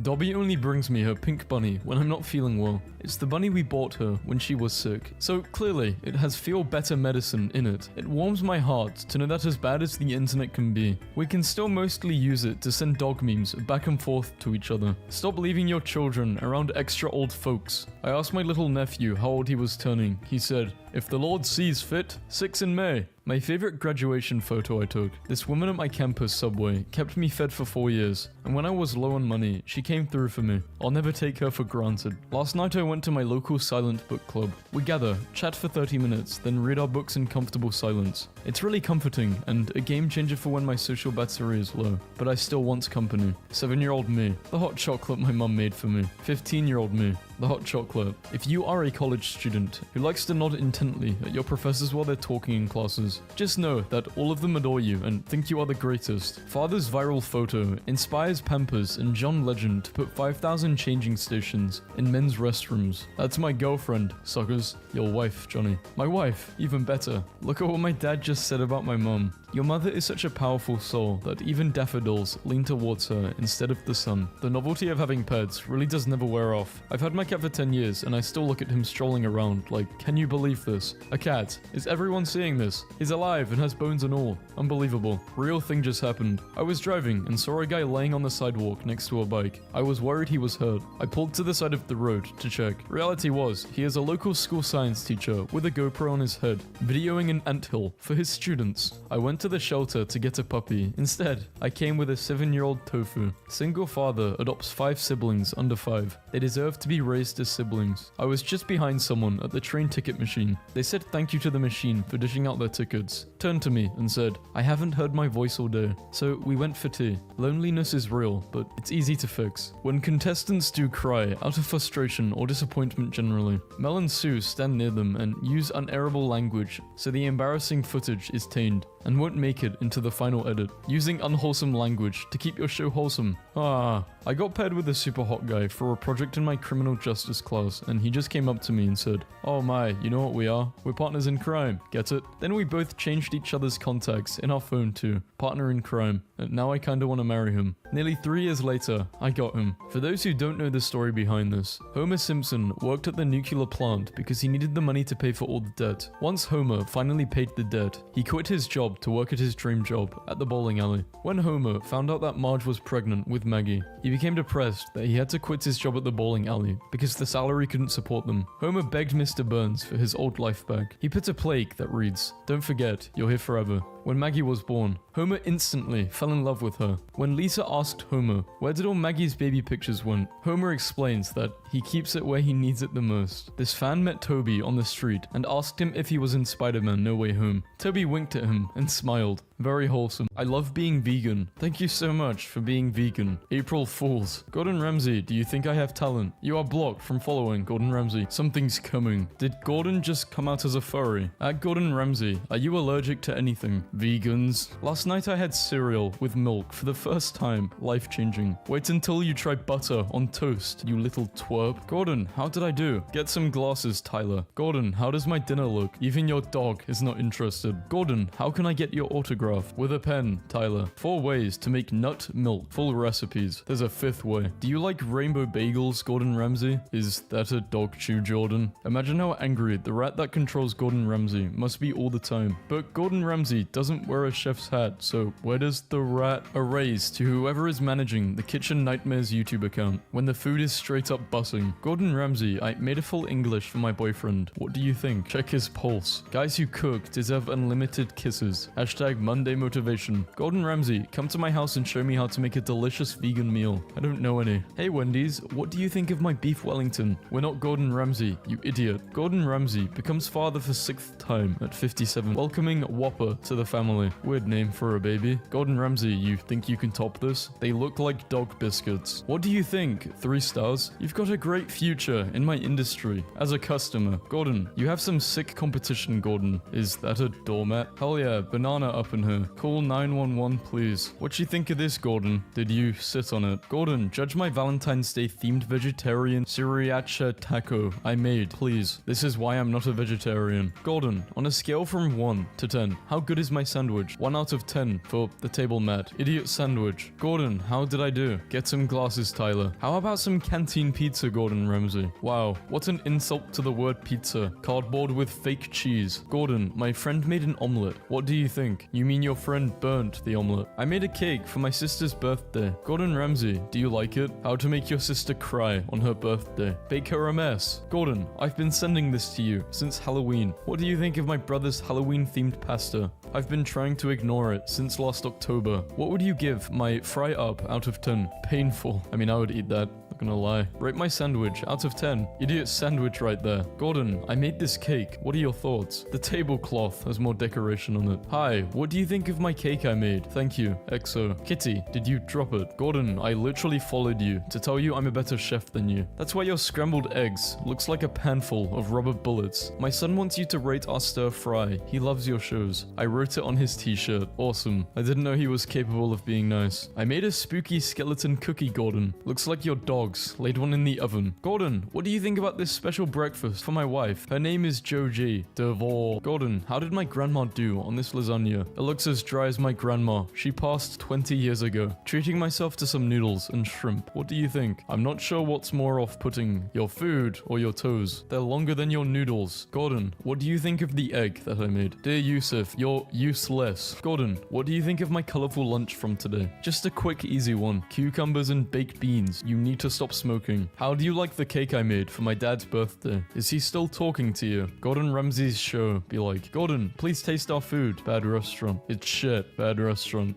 Dobby only brings me her pink bunny when I'm not feeling well. It's the bunny we bought her when she was sick. So clearly, it has feel better medicine in it. It warms my heart to know that as bad as the internet can be, we can still mostly use it to send dog memes back and forth to each other. Stop leaving your children around extra old folks. I asked my little nephew how old he was turning. He said, "If the Lord sees fit, 6 in May." My favorite graduation photo I took. This woman at my campus subway kept me fed for 4 years, and when I was low on money, she came through for me. I'll never take her for granted. Last night I went to my local silent book club. We gather, chat for 30 minutes, then read our books in comfortable silence. It's really comforting and a game changer for when my social battery is low, but I still want company. 7-year-old me, the hot chocolate my mum made for me. 15-year-old me, the hot chocolate. If you are a college student who likes to nod intently at your professors while they're talking in classes, just know that all of them adore you and think you are the greatest. Father's viral photo inspires Pampers and John Legend to put 5,000 changing stations in men's restrooms. That's my girlfriend, suckers. Your wife, Johnny. My wife, even better. Look at what my dad just said about my mum. Your mother is such a powerful soul that even daffodils lean towards her instead of the sun. The novelty of having pets really does never wear off. I've had my cat for 10 years, and I still look at him strolling around like, can you believe this? A cat. Is everyone seeing this? He's alive and has bones and all. Unbelievable. Real thing just happened. I was driving and saw a guy laying on the sidewalk next to a bike. I was worried he was hurt. I pulled to the side of the road to check. Reality was, he is a local school science teacher with a GoPro on his head, videoing an anthill for his students. I went to the shelter to get a puppy. Instead, I came with a 7-year-old Tofu. Single father adopts 5 siblings under 5. They deserve to be raised as siblings. I was just behind someone at the train ticket machine. They said thank you to the machine for dishing out their tickets, turned to me and said, I haven't heard my voice all day. So we went for tea. Loneliness is real, but it's easy to fix. When contestants do cry out of frustration or disappointment generally, Mel and Sue stand near them and use unairable language so the embarrassing footage is tamed and won't make it into the final edit, using unwholesome language to keep your show wholesome. I got paired with a super hot guy for a project in my criminal justice class, and he just came up to me and said, oh my, you know what we are? We're partners in crime, get it? Then we both changed each other's contacts in our phone too, partner in crime, and now I kinda wanna marry him. Nearly 3 years later, I got him. For those who don't know the story behind this, Homer Simpson worked at the nuclear plant because he needed the money to pay for all the debt. Once Homer finally paid the debt, he quit his job to work at his dream job at the bowling alley. When Homer found out that Marge was pregnant with Maggie, he became depressed that he had to quit his job at the bowling alley because the salary couldn't support them. Homer begged Mr. Burns for his old life back. He put a plaque that reads, don't forget, you're here forever. When Maggie was born, Homer instantly fell in love with her. When Lisa asked Homer, where did all Maggie's baby pictures went? Homer explains that he keeps it where he needs it the most. This fan met Toby on the street and asked him if he was in Spider-Man No Way Home. Toby winked at him and smiled. Very wholesome. I love being vegan. Thank you so much for being vegan. April Fools. Gordon Ramsay, do you think I have talent? You are blocked from following Gordon Ramsay. Something's coming. Did Gordon just come out as a furry? At Gordon Ramsay, are you allergic to anything? Vegans. Last night I had cereal with milk for the first time. Life-changing. Wait until you try butter on toast, you little twerp. Gordon, how did I do? Get some glasses, Tyler. Gordon, how does my dinner look? Even your dog is not interested. Gordon, how can I get your autograph? With a pen, Tyler. 4 ways to make nut milk. Full recipes. There's a 5th way. Do you like rainbow bagels, Gordon Ramsay? Is that a dog chew, Jordan? Imagine how angry the rat that controls Gordon Ramsay must be all the time. But Gordon Ramsay doesn't wear a chef's hat, so where does the rat? A raise to whoever is managing the Kitchen Nightmares YouTube account when the food is straight up bussing. Gordon Ramsay, I made a full English for my boyfriend. What do you think? Check his pulse. Guys who cook deserve unlimited kisses. Hashtag Monday motivation. Gordon Ramsay, come to my house and show me how to make a delicious vegan meal. I don't know any. Hey Wendy's, what do you think of my beef Wellington? We're not Gordon Ramsay, you idiot. Gordon Ramsay becomes father for 6th time at 57, welcoming Whopper to the family. Weird name for a baby. Gordon Ramsay, you think you can top this? They look like dog biscuits. What do you think? 3 stars? You've got a great future in my industry as a customer. Gordon, you have some sick competition, Gordon. Is that a doormat? Hell yeah, banana up in her. Call 911 please. What you think of this, Gordon? Did you sit on it? Gordon, judge my Valentine's Day themed vegetarian sriracha taco I made, please. This is why I'm not a vegetarian. Gordon, on a scale from 1 to 10, how good is my sandwich? 1 out of 10 for the table mat. Idiot sandwich. Gordon, how did I do? Get some glasses, Tyler. How about some canteen pizza, Gordon Ramsay? Wow, what an insult to the word pizza. Cardboard with fake cheese. Gordon, my friend made an omelette. What do you think? You mean your friend burnt the omelette? I made a cake for my sister's birthday. Gordon Ramsay, do you like it? How to make your sister cry on her birthday. Bake her a mess. Gordon, I've been sending this to you since Halloween. What do you think of my brother's Halloween-themed pasta? I've been trying to ignore it since last October. What would you give my fry up out of 10? Painful. I mean, I would eat that. Not gonna lie. Rate my sandwich out of 10. Idiot sandwich right there. Gordon, I made this cake. What are your thoughts? The tablecloth has more decoration on it. Hi, what do you think of my cake I made? Thank you. EXO. Kitty, did you drop it? Gordon, I literally followed you to tell you I'm a better chef than you. That's why your scrambled eggs looks like a pan full of rubber bullets. My son wants you to rate our stir fry. He loves your shows. I wrote it on his t-shirt. Awesome. I didn't know he was capable of being nice. I made a spooky skeleton cookie, Gordon. Looks like your dog dogs, laid one in the oven. Gordon, what do you think about this special breakfast for my wife? Her name is Joji Devor. Gordon, how did my grandma do on this lasagna? It looks as dry as my grandma. She passed 20 years ago. Treating myself to some noodles and shrimp. What do you think? I'm not sure what's more off-putting, your food or your toes. They're longer than your noodles. Gordon, what do you think of the egg that I made? Dear Yusuf, you're useless. Gordon, what do you think of my colorful lunch from today? Just a quick, easy one. Cucumbers and baked beans. You need to stop smoking. How do you like the cake I made for my dad's birthday? Is he still talking to you? Gordon Ramsay's show. Be like, Gordon, please taste our food. Bad restaurant. It's shit. Bad restaurant.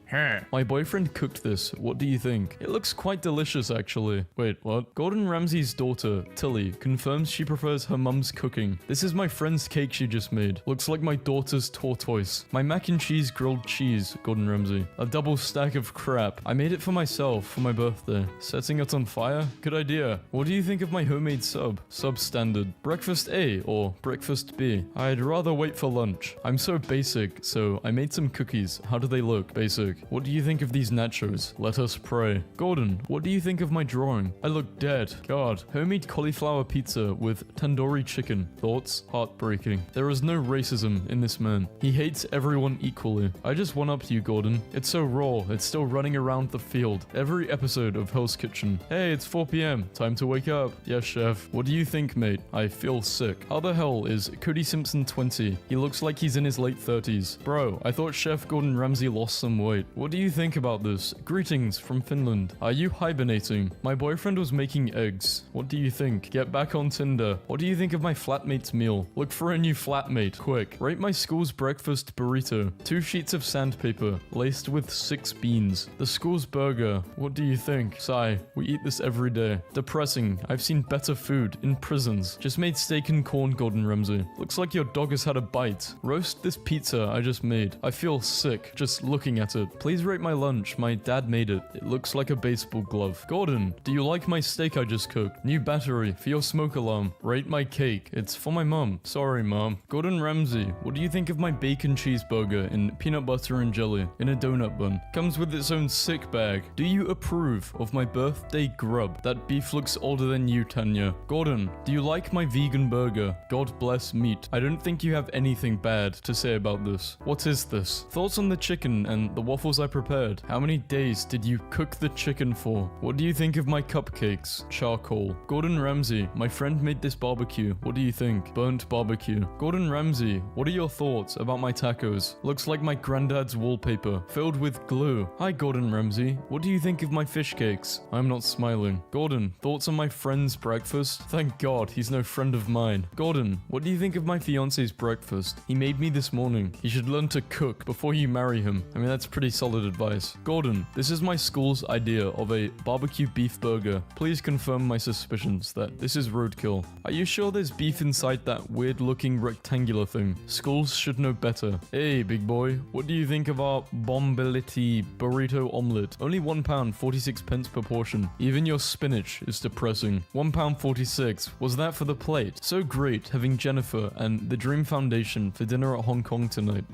My boyfriend cooked this. What do you think? It looks quite delicious, actually. Wait, what? Gordon Ramsay's daughter, Tilly, confirms she prefers her mum's cooking. This is my friend's cake she just made. Looks like my daughter's tortoise. My mac and cheese grilled cheese, Gordon Ramsay. A double stack of crap. I made it for myself for my birthday. Setting it on fire? Good idea. What do you think of my homemade sub? Substandard. Breakfast A or breakfast B? I'd rather wait for lunch. I'm so basic, so I made some cookies. How do they look? Basic. What do you think of these nachos? Let us pray. Gordon, what do you think of my drawing? I look dead. God. Homemade cauliflower pizza with tandoori chicken. Thoughts? Heartbreaking. There is no racism in this man. He hates everyone equally. I just one-upped you, Gordon. It's so raw. It's still running around the field. Every episode of Hell's Kitchen. Hey, it's 4 p.m. Time to wake up. Yes, chef. What do you think, mate? I feel sick. How the hell is Cody Simpson 20? He looks like he's in his late 30s. Bro, I thought Chef Gordon Ramsay lost some weight. What do you think about this? Greetings from Finland. Are you hibernating? My boyfriend was making eggs. What do you think? Get back on Tinder. What do you think of my flatmate's meal? Look for a new flatmate. Quick. Rate my school's breakfast burrito. 2 sheets of sandpaper, laced with 6 beans. The school's burger. What do you think? Sigh. We eat this every day. Depressing. I've seen better food in prisons. Just made steak and corn, Gordon Ramsay. Looks like your dog has had a bite. Roast this pizza I just made. I feel sick just looking at it. Please rate my lunch. My dad made it. It looks like a baseball glove. Gordon, do you like my steak I just cooked? New battery for your smoke alarm. Rate my cake. It's for my mom. Sorry, mom. Gordon Ramsay, what do you think of my bacon cheeseburger in peanut butter and jelly in a donut bun? Comes with its own sick bag. Do you approve of my birthday grub? That beef looks older than you, Tanya. Gordon, do you like my vegan burger? God bless meat. I don't think you have anything bad to say about this. What is this? Thoughts on the chicken and the waffles I prepared? How many days did you cook the chicken for? What do you think of my cupcakes? Charcoal. Gordon Ramsay, my friend made this barbecue. What do you think? Burnt barbecue. Gordon Ramsay, what are your thoughts about my tacos? Looks like my granddad's wallpaper, filled with glue. Hi, Gordon Ramsay. What do you think of my fish cakes? I'm not smiling. Gordon, thoughts on my friend's breakfast? Thank God, he's no friend of mine. Gordon, what do you think of my fiance's breakfast? He made me this morning. You should learn to cook before you marry him. I mean, that's pretty solid advice. Gordon, this is my school's idea of a barbecue beef burger. Please confirm my suspicions that this is roadkill. Are you sure there's beef inside that weird looking rectangular thing? Schools should know better. Hey, big boy, what do you think of our Bombiliti burrito omelette? Only £1.46 per portion. Even your spinach is depressing. £1.46. Was that for the plate? So great having Jennifer and the Dream Foundation for dinner at Hong Kong tonight.